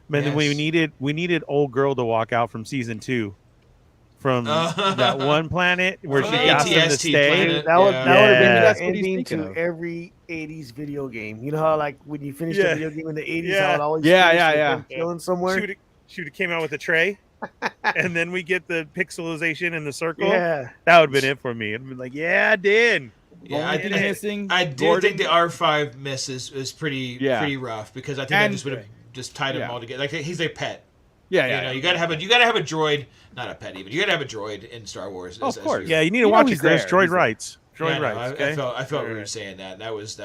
But then we needed old girl to walk out from season 2, from that one planet where she asked them to stay. That would have been the ending to every 80s video game. You know how like when you finish the video game in the 80s, how it always chilling somewhere. She would have came out with a tray. And then we get the pixelization in the circle. Yeah, that would have been it for me. I'd been like, Din. Yeah, I do think the R5 miss is pretty rough, because I think I just would have just tied them all together. Like he's a pet. You gotta have a droid, not a pet even. You gotta have a droid in Star Wars. Of course. You need to watch it, Chris. Droid rights. Droid rights. Okay? I felt rude saying that. That was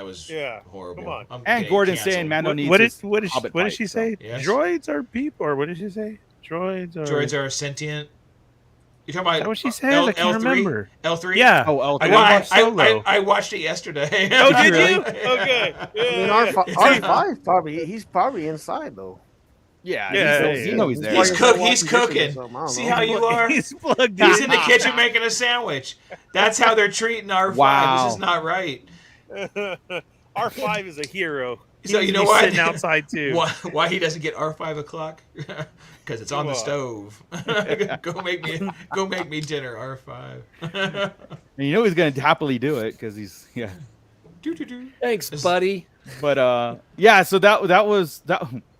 horrible. Come on. And Gordon saying Mando needs. What did she say? Yes. Droids are people, or what did she say? Droids are sentient. You talking about what she said? I can't remember. L3? Yeah. Oh, L3. I watched it yesterday. Oh, did you? Okay. I mean, R5 probably he's probably inside though. Yeah. He's there. He's cooking. See how you are? He's plugged in. He's in the kitchen making a sandwich. That's how they're treating R5. Wow. This is not right. R5 is a hero. So you know what? Sitting outside too. Why he doesn't get R5 o'clock? Because it's on the stove. Go make me dinner, R5. And you know he's gonna happily do it because he's Thanks, buddy. But so that was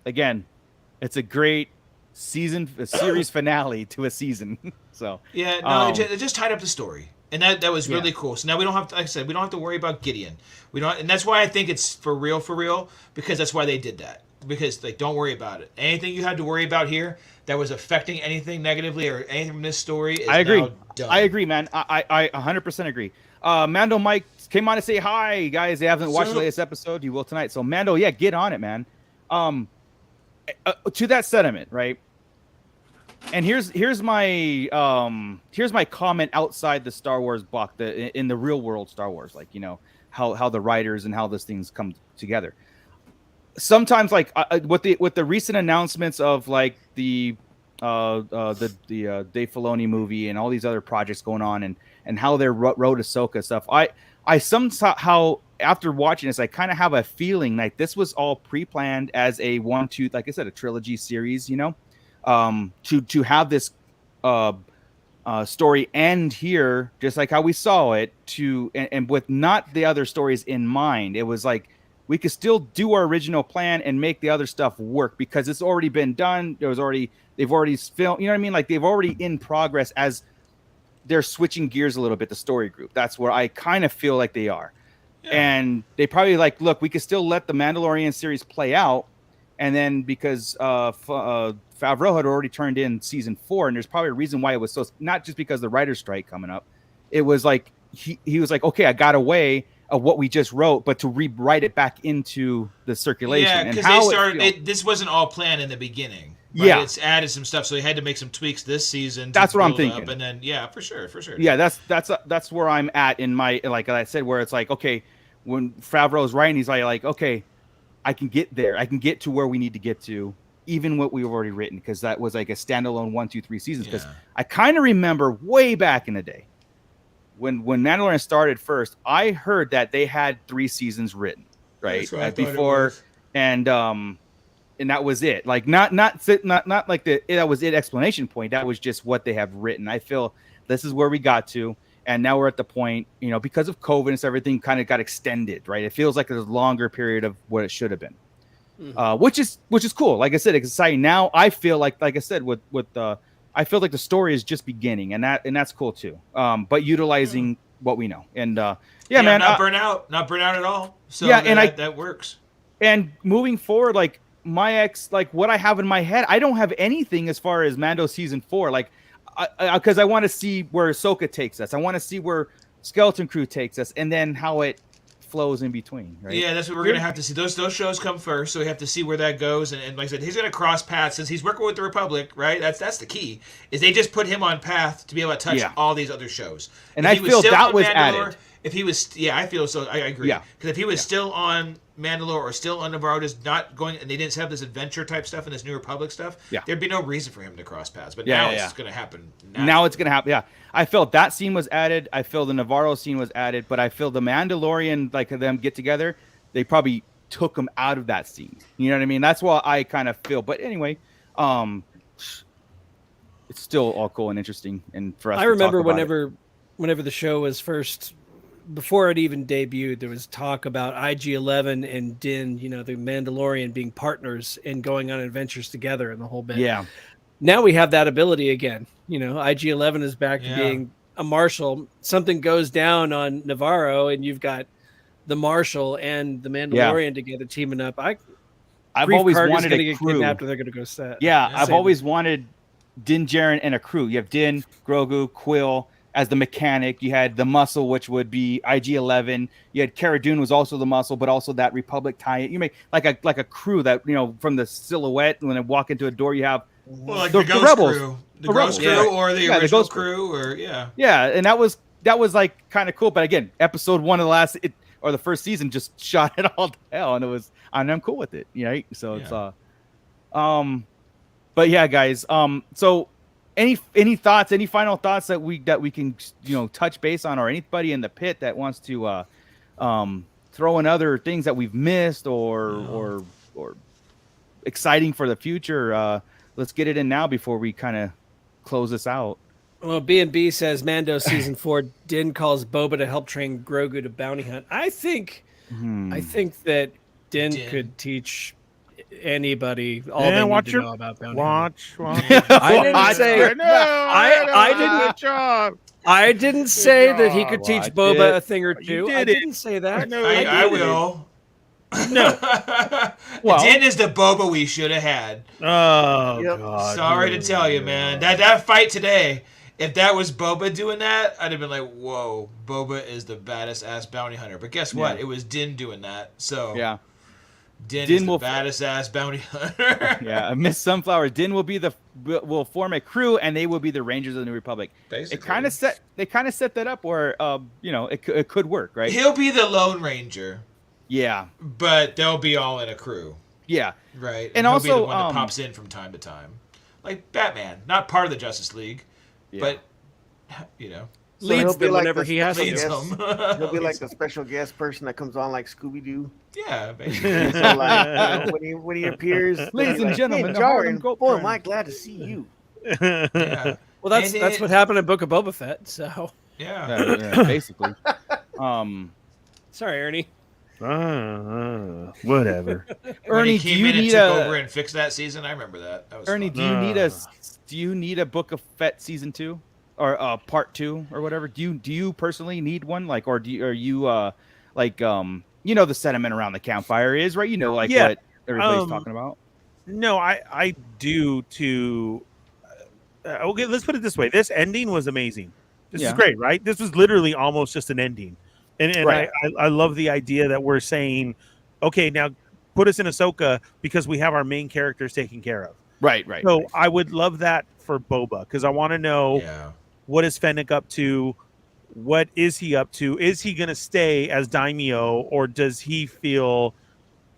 again. It's a great series finale to a season. So it just tied up the story. And that was really cool. So now we don't have to, like I said, we don't have to worry about Gideon. And that's why I think it's for real, because that's why they did that. Because don't worry about it. Anything you had to worry about here that was affecting anything negatively or anything from this story is now done. I agree, man. I 100% agree. Mando Mike came on to say hi, guys. They haven't watched the latest episode. You will tonight. So Mando, get on it, man. To that sentiment, right? And here's my comment outside the Star Wars block, in the real world Star Wars, like how the writers and how those things come together. Sometimes, like with the recent announcements of like the Dave Filoni movie and all these other projects going on, and how they wrote Ahsoka stuff. I somehow after watching this, I kind of have a feeling like this was all pre-planned as a like I said, a trilogy series. To have this story end here, just like how we saw it, and with not the other stories in mind. It was like we could still do our original plan and make the other stuff work because it's already been done. They've already filmed. You know what I mean? Like they've already in progress as they're switching gears a little bit. The story group. That's where I kind of feel like they are, and they probably like, look, we could still let the Mandalorian series play out, and then because Favreau had already turned in season 4, and there's probably a reason why it was so, not just because the writer's strike coming up. It was like he was like, okay, I got a way what we just wrote, but to rewrite it back into the circulation. Yeah, and because how they started. This wasn't all planned in the beginning. Right? Yeah, it's added some stuff, so they had to make some tweaks this season. That's what I'm thinking. And then for sure. Yeah, that's where I'm at in my, like I said, where it's like, okay, when Favreau's writing, he's like, okay, I can get there. I can get to where we need to get to, even what we've already written, because that was like a standalone 1, 2, 3 seasons. Because I kind of remember way back in the day when Mandalorian started first, I heard that they had 3 seasons written, right? Before, and that was it. Like not like that was it explanation point. That was just what they have written. I feel this is where we got to. And now we're at the point, because of COVID and everything kind of got extended, right? It feels like a longer period of what it should have been, which is cool. Like I said, it's exciting. Now I feel like I said, I feel like the story is just beginning, and that's cool too. But utilizing what we know, and man, not burn out at all. So that works. And moving forward, like what I have in my head, I don't have anything as far as Mando season 4, like. Because I want to see where Ahsoka takes us. I want to see where Skeleton Crew takes us, and then how it flows in between. Right? Yeah, that's what we're gonna have to see. Those shows come first, so we have to see where that goes. And like I said, he's gonna cross paths since he's working with the Republic, right? That's the key. Is they just put him on path to be able to touch all these other shows. And I feel that was added. If he was, I feel so. I agree. Yeah. Because if he was still on Mandalore or still on Navarro, just not going, and they didn't have this adventure type stuff and this New Republic stuff, there'd be no reason for him to cross paths. But now it's going to happen. Now it's going to happen. Yeah, I felt that scene was added. I feel the Navarro scene was added, but I feel the Mandalorian, like them get together, they probably took them out of that scene. You know what I mean? That's what I kind of feel. But anyway, it's still all cool and interesting, and for us. I remember whenever the show was first. Before it even debuted, there was talk about IG-11 and Din, the Mandalorian, being partners and going on adventures together and the whole bit. Yeah. Now we have that ability again. IG-11 is back to being a marshal. Something goes down on Navarro, and you've got the marshal and the Mandalorian together teaming up. I've always wanted a crew. Kidnapped and they're going to go set. Yeah, I've always wanted Din Djarin and a crew. You have Din, Grogu, Quill as the mechanic. You had the muscle, which would be IG-11. You had Cara Dune was also the muscle, but also that Republic tie. You make like a crew that from the silhouette. When they walk into a door, you have the Ghost rebels. Crew, the Ghost Crew, or the original crew, or and that was like kind of cool. But again, episode 1 of the first season just shot it all to hell, and I'm cool with it. Right? So it's but yeah, guys. So. Any thoughts? Any final thoughts that we can touch base on, or anybody in the pit that wants to throw in other things that we've missed or exciting for the future? Let's get it in now before we kind of close this out. Well, B&B says Mando season 4. Din calls Boba to help train Grogu to bounty hunt. I think that Din could teach anybody all they need to know about bounty hunting. I didn't say that he could teach Boba a thing or two. I didn't say that. I will. No. Din is the Boba we should have had. Oh, God. Sorry to tell you, man. That fight today, if that was Boba doing that, I'd have been like, whoa, Boba is the baddest ass bounty hunter. But guess what? It was Din doing that. So yeah. Din is the baddest ass bounty hunter. Yeah, Miss Sunflower. Din will form a crew, and they will be the Rangers of the New Republic. Basically, they kind of set that up where it could work, right? He'll be the Lone Ranger. Yeah, but they'll be all in a crew. Yeah, right. And he'll also be the one that pops in from time to time, like Batman, not part of the Justice League, but leads them whenever he has to. He'll be like the special guest person that comes on like Scooby-Doo. Yeah, basically. So like when he appears, ladies and gentlemen, boy, am I glad to see you. Yeah. Well, that's what happened in Book of Boba Fett. So basically. Sorry, Ernie. Whatever. Ernie, do you need over and fix that season? I remember that. That was Ernie, fun. do you need a Book of Fett season 2 or part 2 or whatever? Do you personally need one? Like, or are you the sentiment around the campfire is right? What everybody's talking about. No, I do too. Okay, let's put it this way. This ending was amazing. This is great, right? This was literally almost just an ending. And Right. I love the idea that we're saying, okay, now put us in Ahsoka because we have our main characters taken care of. Right. So I would love that for Boba because I want to know what is Fennec up to? What is he up to? Is he going to stay as Daimyo, or does he feel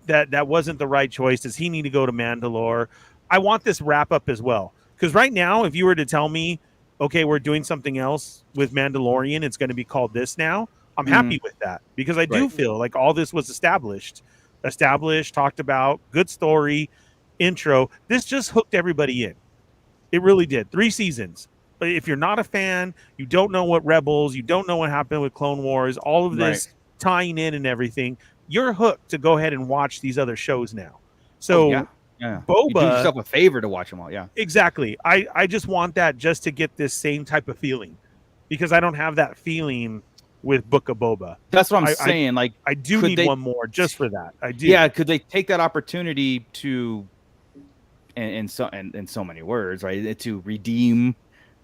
that wasn't the right choice? Does he need to go to Mandalore? I want this wrap up as well. Because right now, if you were to tell me, okay, we're doing something else with Mandalorian, it's going to be called this now, I'm happy with that. Because I do feel like all this was established, talked about, good story, intro. This just hooked everybody in. It really did. 3 seasons. But if you're not a fan, you don't know what Rebels, you don't know what happened with Clone Wars, all of this tying in and everything, you're hooked to go ahead and watch these other shows now. So Boba, you do yourself a favor to watch them all. Yeah, exactly. I just want that just to get this same type of feeling, because I don't have that feeling with Book of Boba. That's what I'm saying. Like, I do need one more just for that. I do. Yeah, could they take that opportunity to, in so many words, right, to redeem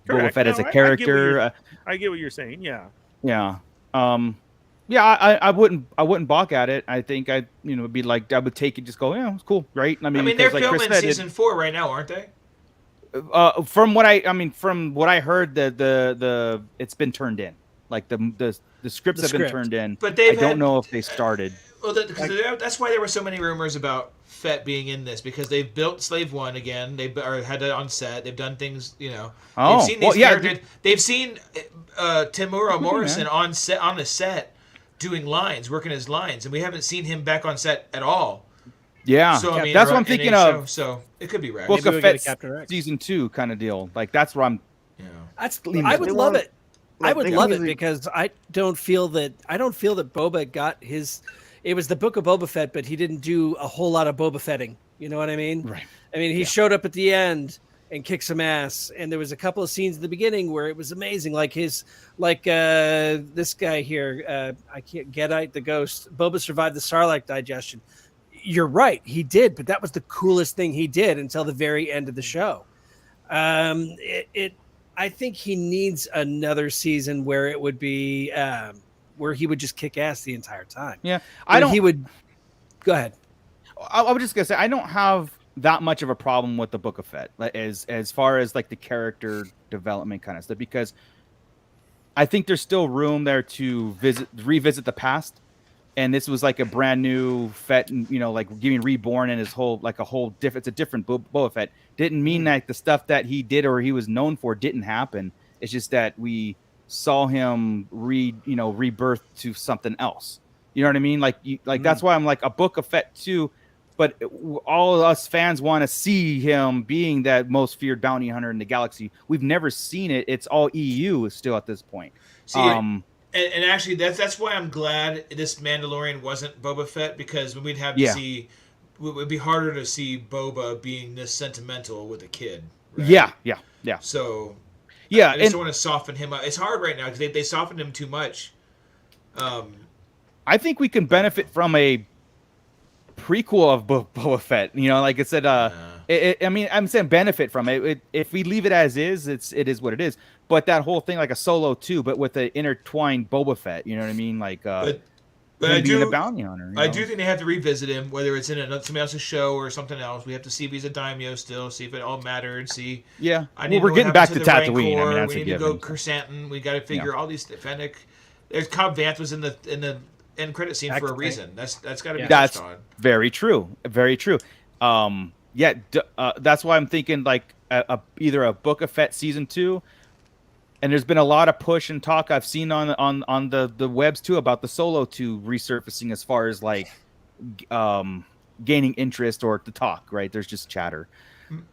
Boba Fett as a character? I get what you're saying. Yeah. Yeah. I wouldn't balk at it. I think it'd be like, I would take it, just go, yeah, it's cool, right? I mean they're filming season 4 right now, aren't they? From what I heard, the it's been turned in. Like the scripts have been turned in, but I don't know if they started. Well, that's why there were so many rumors about Fett being in this, because they've built Slave One again. They've had it on set. They've done things, They've seen these characters. They've seen Temuera Morrison on the set doing lines, working his lines, and we haven't seen him back on set at all. Yeah, so I mean, that's what I'm thinking of. So it could be Rex. Book of Fett season 2 kind of deal. Like, that's where I'm. I would love it. I would love it because I don't feel that Boba got his. It was the Book of Boba Fett, but he didn't do a whole lot of Boba Fetting. You know what I mean? Right. I mean, he showed up at the end and kicked some ass, and there was a couple of scenes at the beginning where it was amazing. Like this guy here, I can't Gedite the Ghost. Boba survived the Sarlacc digestion. You're right, he did, but that was the coolest thing he did until the very end of the show. I think he needs another season where it would be where he would just kick ass the entire time. Yeah, He would. Go ahead. I was just gonna say, I don't have that much of a problem with the Book of Fett, as far as like the character development kind of stuff, because I think there's still room there to revisit the past. And this was like a brand new Fett, like getting reborn, and his whole it's a different Boba Fett. Didn't mean that the stuff that he did or he was known for didn't happen. It's just that we saw him rebirth to something else. You know what I mean? That's why I'm like, a Book of Fett too. But all of us fans want to see him being that most feared bounty hunter in the galaxy. We've never seen it. It's all EU still at this point. And actually, that's why I'm glad this Mandalorian wasn't Boba Fett, because we'd have to see, it would be harder to see Boba being this sentimental with a kid. Right? Yeah. So, I just want to soften him up. It's hard right now because they softened him too much. I think we can benefit from a prequel of Boba Fett. Like I said, I'm saying benefit from it. If we leave it as is, it is what it is. But that whole thing, like a Solo too, but with an intertwined Boba Fett, you know what I mean? Like, but I do, a bounty hunter. I do think they have to revisit him, whether it's in somebody else's show or something else. We have to see if he's a daimyo still, see if it all mattered. See, we're getting back to Tatooine. I mean, that's we need to go Kersantin. We got to figure all these Fennec. There's Cobb Vanth was in the end credit scene for a reason. That's got to be touched on. Very true. Very true. That's why I'm thinking like either a Book of Fett season 2. And there's been a lot of push and talk I've seen on the webs too about the Solo 2 resurfacing, as far as like gaining interest or to talk, right? There's just chatter.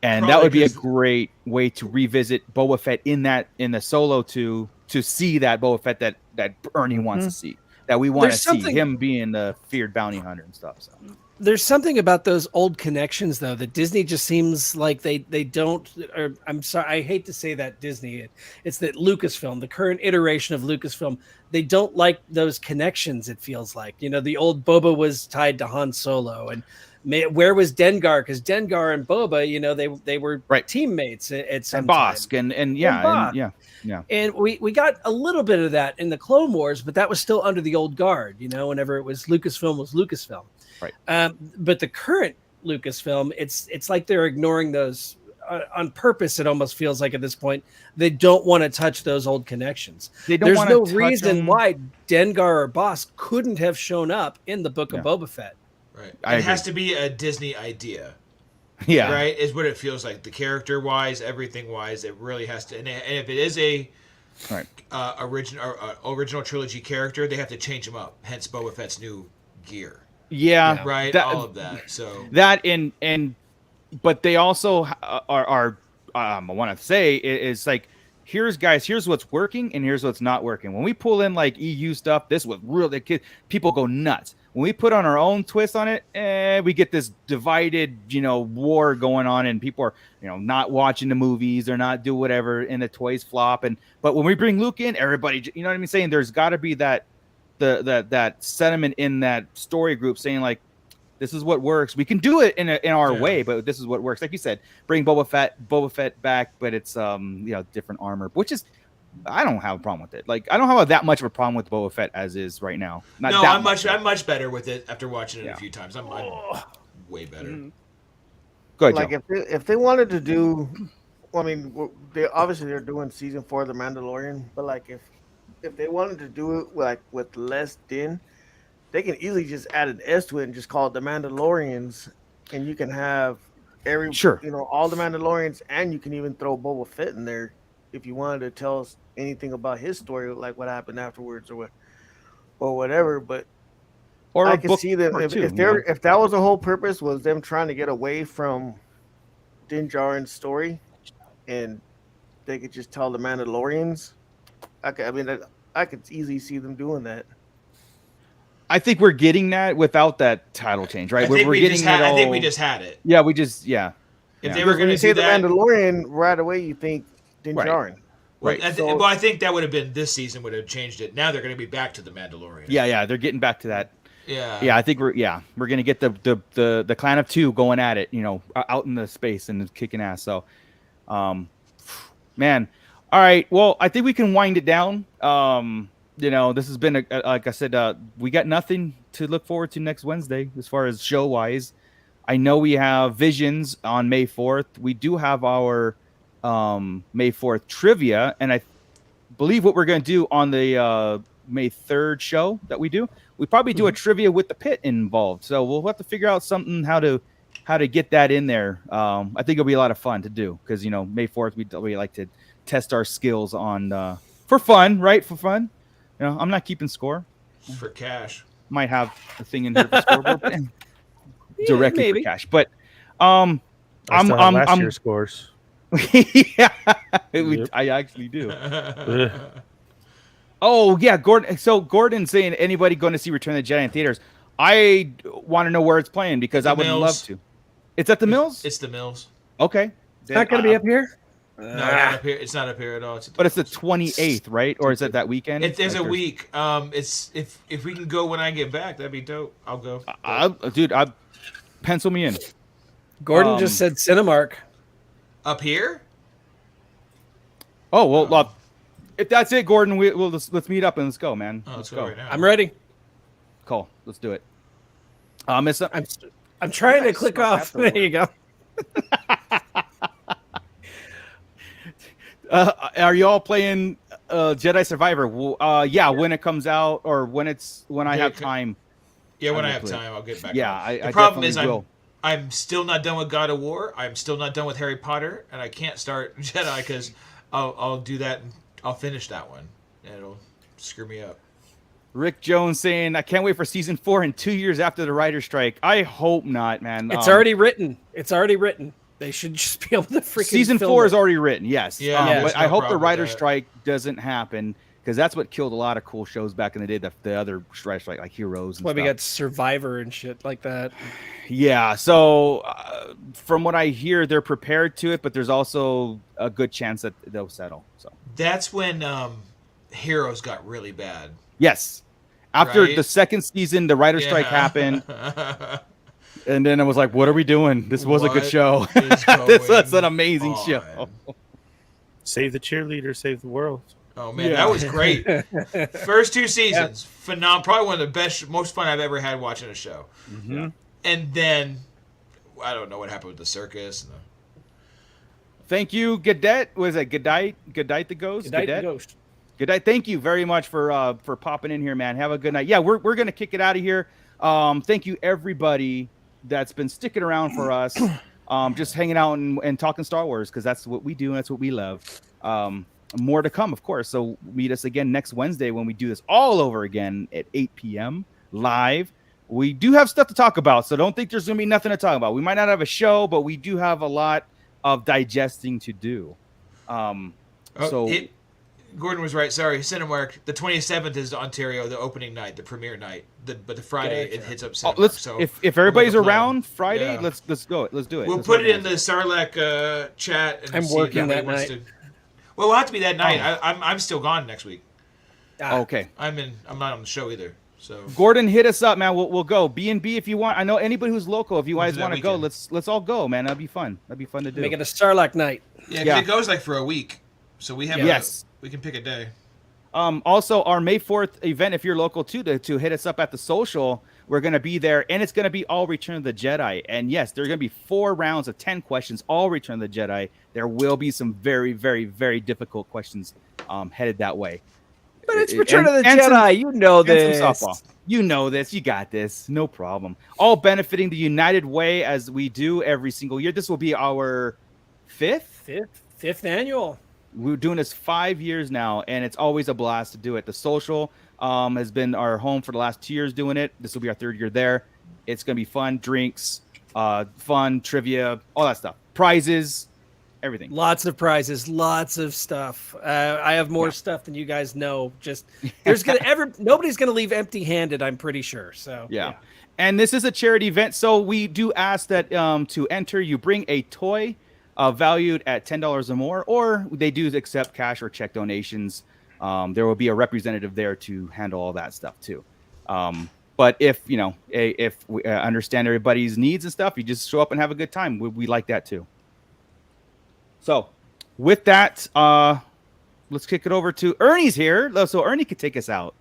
And that would be a great way to revisit Boba Fett in the Solo 2, to see that Boba Fett that Ernie wants to see, that we want to see him being the feared bounty hunter and stuff. So There's something about those old connections, though, that Disney just seems like they don't. Or I'm sorry, I hate to say that Disney. It's that Lucasfilm, the current iteration of Lucasfilm, they don't like those connections. It feels like, you know, the old Boba was tied to Han Solo, and where was Dengar? Because Dengar and Boba, you know, they were teammates at some time. And we got a little bit of that in the Clone Wars, but that was still under the old guard. You know, whenever it was Lucasfilm was Lucasfilm. Right. But the current Lucasfilm, it's like they're ignoring those on purpose. It almost feels like at this point they don't want to touch those old connections. There's no reason why Dengar or Boss couldn't have shown up in the Book of Boba Fett. Right. It has to be a Disney idea. Yeah. Right. Is what it feels like. The character wise, everything wise, it really has to. And if it is a original trilogy character, they have to change him up. Hence Boba Fett's new gear. Yeah, right. All of that. So that but they also are I want to say is like, here's what's working and here's what's not working. When we pull in like EU stuff, this was real. People go nuts. When we put on our own twist on it, we get this divided, you know, war going on, and people are, you know, not watching the movies or not do whatever, and the toys flop. But when we bring Luke in, everybody, you know what I mean, saying there's got to be that sentiment in that story group saying like, this is what works. We can do it in our way, but this is what works. Like you said, bring Boba Fett back, but it's you know, different armor, which is, I don't have a problem with it. Like, I don't have that much of a problem with Boba Fett as is right now. I'm much better with it after watching it a few times. I'm way better. Go ahead, like Joe. if they wanted to do, well, I mean, they're doing season 4 of The Mandalorian, but like if they wanted to do it with less Din, they can easily just add an S to it and just call it The Mandalorians, and you can have you know, all the Mandalorians, and you can even throw Boba Fett in there if you wanted to tell us anything about his story, like what happened afterwards or whatever. But I can see them if that was the whole purpose, was them trying to get away from Din Djarin's story, and they could just tell the Mandalorians. I could easily see them doing that. I think we're getting that without that title change, right? I think we just had it. Yeah, If they were going to say the Mandalorian right away, you think Din Djarin. Right. Well, I think that would have been this season would have changed it. Now they're going to be back to the Mandalorian. Yeah, they're getting back to that. Yeah. I think we're going to get the clan of two going at it, you know, out in the space and kicking ass. So, man. All right. Well, I think we can wind it down. You know, this has been like I said, we got nothing to look forward to next Wednesday as far as show wise. I know we have Visions on May 4th. We do have our May 4th trivia, and I believe what we're going to do on the May 3rd show that we do, we probably do a trivia with the pit involved. So we'll have to figure out something how to get that in there. I think it'll be a lot of fun to do because, you know, May 4th we like to test our skills on for fun, right? For fun. You know, I'm not keeping score. For cash. Might have a thing in here for scoreboard, but directly for cash. But I'm last year's scores. Yeah, I actually do. Oh yeah, Gordon. So Gordon's saying, anybody going to see Return of the Jedi in theaters? I want to know where it's playing because I would love to. It's at the Mills. It's the Mills. Okay. It's not going to be up here. No, not up here. It's not up here at all. It's the 28th, right? Or is it that weekend? There's a week. It's if we can go when I get back, that'd be dope. I'll go. Dude, pencil me in. Gordon just said Cinemark. Up here? Oh well, if that's it, Gordon, we'll let's meet up and let's go, man. Let's go right now. I'm ready. Cool. Let's do it. I'm trying to click off. There you go. Are you all playing Jedi Survivor? Yeah, when it comes out or when I have time. Yeah, when I have time, I'll get back. Yeah, the problem is I'm still not done with God of War. I'm still not done with Harry Potter, and I can't start Jedi because I'll do that and I'll finish that one, and it'll screw me up. Rick Jones saying, I can't wait for season 4 and 2 years after the writer's strike. I hope not, man. It's already written. They should just be able to freaking season 4 is already written, yes. Yeah, but I hope the writer's strike doesn't happen because that's what killed a lot of cool shows back in the day. The other stretch like Heroes. And Why we stuff. got Survivor and shit like that. Yeah. So from what I hear, they're prepared to it, but there's also a good chance that they'll settle. So that's when Heroes got really bad. Yes. After right? the second season, the writer strike happened. And then I was like, what are we doing? This was a good show. This was an amazing show. Save the cheerleader, save the world. Oh, man, that was great. First 2 seasons, phenomenal. Probably one of the best, most fun I've ever had watching a show. Mm-hmm. And then, I don't know what happened with the circus. Thank you, Gadet. Was it Gadite the Ghost? Gadite the Ghost. Gadite, thank you very much for popping in here, man. Have a good night. Yeah, we're going to kick it out of here. Thank you, everybody that's been sticking around for us. Just hanging out and talking Star Wars, because that's what we do and that's what we love. More to come, of course. So meet us again next Wednesday when we do this all over again at 8 p.m. live. We do have stuff to talk about, so don't think there's going to be nothing to talk about. We might not have a show, but we do have a lot of digesting to do. Gordon was right. Sorry, Cinemark. The 27th is Ontario, the opening night, the premiere night. But the Friday it hits up Cinemark. If everybody's around Friday, let's go. Let's do it. We'll put it in the Sarlacc chat. And I'm working that night. Well, we'll have to be that night. I'm still gone next week. Okay. I'm not on the show either. So Gordon, hit us up, man. We'll go B&B if you want. I know anybody who's local. If you guys want to go, let's all go, man. That'd be fun. That'd be fun to do. Make it a Sarlacc night. Yeah, it goes like for a week, so we have we can pick a day. Also, our May 4th event, if you're local too, to hit us up at the social. We're going to be there, and it's going to be all Return of the Jedi. And yes, there are going to be 4 rounds of 10 questions, all Return of the Jedi. There will be some very, very, very difficult questions headed that way. But it's Return of the Jedi. You know this. Softball. You know this. You got this. No problem. All benefiting the United Way as we do every single year. This will be our fifth annual. We're doing this 5 years now, and it's always a blast to do it. The social has been our home for the last 2 years doing it. This will be our 3rd year there. It's going to be fun, drinks, fun, trivia, all that stuff. Prizes, everything. Lots of prizes, lots of stuff. I have more stuff than you guys know. Just nobody's going to leave empty-handed, I'm pretty sure. So yeah. And this is a charity event, so we do ask that to enter, you bring a toy valued at $10 or more, or they do accept cash or check donations. There will be a representative there to handle all that stuff too. But if we understand everybody's needs and stuff, you just show up and have a good time. We like that too. So with that, let's kick it over to Ernie's here. So Ernie could take us out.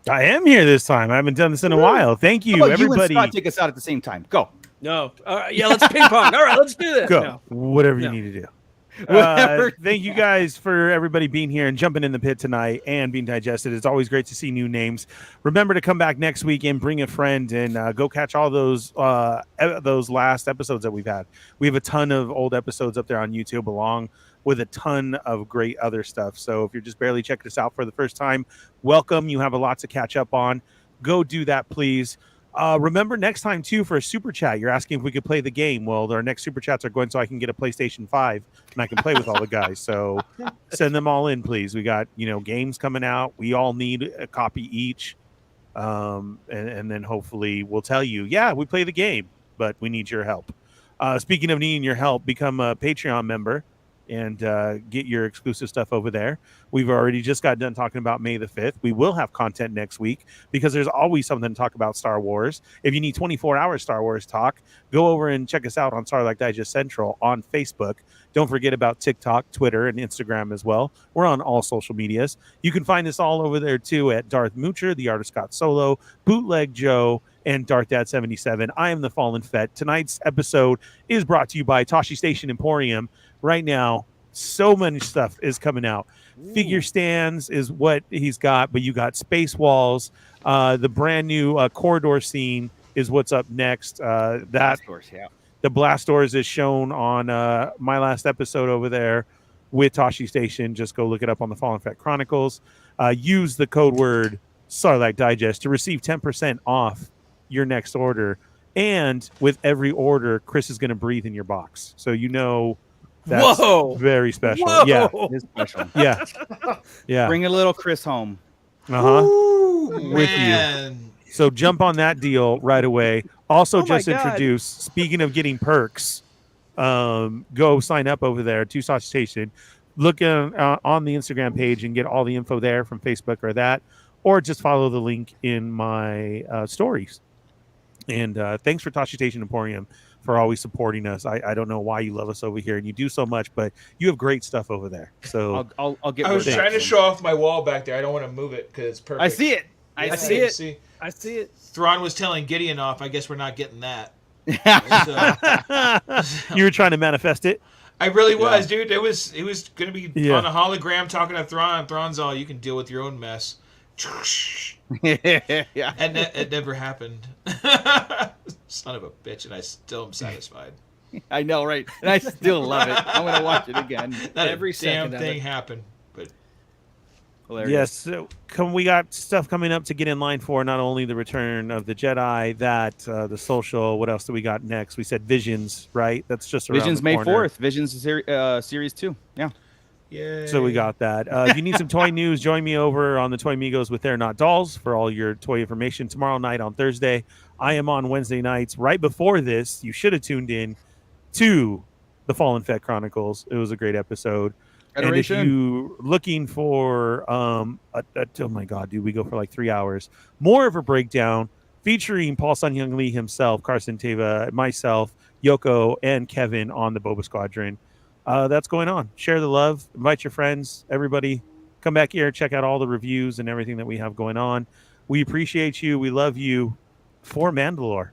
I am here this time. I haven't done this in a while. Thank you, everybody. You and Scott take us out at the same time. Go. No. Yeah, let's ping pong. All right, let's do this. Go. No. Whatever you need to do. Thank you guys for everybody being here and jumping in the pit tonight and being digested. It's always great to see new names. Remember to come back next week and bring a friend and go catch all those last episodes that we've had. We have a ton of old episodes up there on YouTube along with a ton of great other stuff. So if you're just barely checking us out for the first time, welcome. You have a lot to catch up on. Go do that, please. Remember next time too for a super chat, you're asking if we could play the game. Well, our next super chats are going so I can get a PlayStation 5 and I can play with all the guys. So send them all in, please. We got games coming out. We all need a copy each, and then hopefully we'll tell you, yeah, we play the game, but we need your help. Speaking of needing your help, become a Patreon member and get your exclusive stuff over there. We've already just got done talking about May the 5th. We will have content next week because there's always something to talk about Star Wars. If you need 24-hour Star Wars talk, go over and check us out on Sarlacc Digest Central on Facebook. Don't forget about TikTok, Twitter, and Instagram as well. We're on all social medias. You can find us all over there too at Darth Moocher, The Artist Scott Solo, Bootleg Joe, and Darth Dad 77. I am the Fallen Fett. Tonight's episode is brought to you by Toshi Station Emporium. Right now, so many stuff is coming out. Figure stands is what he's got, but you got space walls. The brand new corridor scene is what's up next. The blast doors is shown on my last episode over there with Toshi Station. Just go look it up on the Fallen Fett Chronicles. Use the code word Sarlacc Digest to receive 10% off your next order. And with every order, Chris is going to breathe in your box. So That's Whoa. very special. Whoa. Yeah. It's special. Yeah. Yeah. Bring a little Chris home. Ooh, With you. man. So jump on that deal right away. Also, Oh my just God. introduce, speaking of getting perks, go sign up over there to Sausage Station. Look on the Instagram page and get all the info there from Facebook or just follow the link in my stories. And thanks for Sausage Station Emporium for always supporting us. I don't know why you love us over here and you do so much, but you have great stuff over there. So I'll get. I was rid of trying to that. show off my wall back there. I don't want to move it because it's perfect. I see it. I see it. See, I see it. Thrawn was telling Gideon off. I guess we're not getting that. So, you were trying to manifest it. I really was, dude. It was gonna be Yeah. on a hologram talking to Thrawn. Thrawn's all, you can deal with your own mess. Yeah. And it never happened. Son of a bitch, and I still am satisfied. I know, right? And I still love it. I'm gonna watch it again. Not Every a damn second of thing it. happened. But Hilarious. Yes, so we got stuff coming up to get in line for, not only the Return of the Jedi, the social. What else do we got next? We said Visions, right? That's just around Visions the May corner. 4th. Visions series 2. Yeah. yeah. So we got that. If you need some toy news, join me over on the Toy Migos with They're Not Dolls for all your toy information tomorrow night on Thursday. I am on Wednesday nights. Right before this, you should have tuned in to the Fallen Fett Chronicles. It was a great episode. Federation. And if you looking for oh my god, dude, we go for like 3 hours. More of a breakdown featuring Paul Sun Young Lee himself, Carson Teva, myself, Yoko, and Kevin on the Boba Squadron. That's going on. Share the love. Invite your friends. Everybody, come back here. Check out all the reviews and everything that we have going on. We appreciate you. We love you. For Mandalore.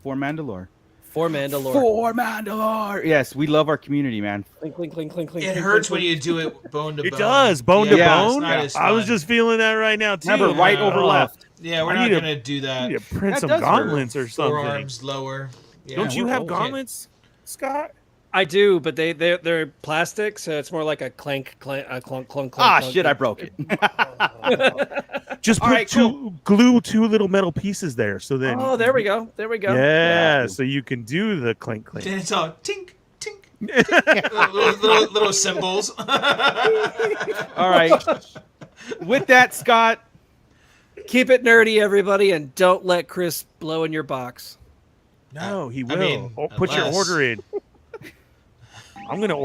For Mandalore. For Mandalore. For Mandalore. Yes, we love our community, man. Clink, clink, clink, clink, clink. It clink, hurts clink, when you do it bone to bone. It does. Bone to Yeah, it's bone. not as I was fun. just feeling that right now, too. Remember, right over Oh, left. Yeah, we're I not need to- gonna do I that. need to print That some does hurt. gauntlets or something. Forearms lower. Yeah, Don't you we're have old. gauntlets, Scott? I do, but they're plastic, so it's more like a clank, clunk, clunk, clunk. Ah, clunk. shit, I broke it. Just All put right, glue two little metal pieces there, so then. Oh, there we go. There we go. Yeah, Yeah. so you can do the clink clink. Then it's all tink, tink. little symbols. All right. With that, Scott, Keep it nerdy, everybody, and don't let Chris blow in your box. No, he I will. mean, Put your unless- order in. I'm gonna.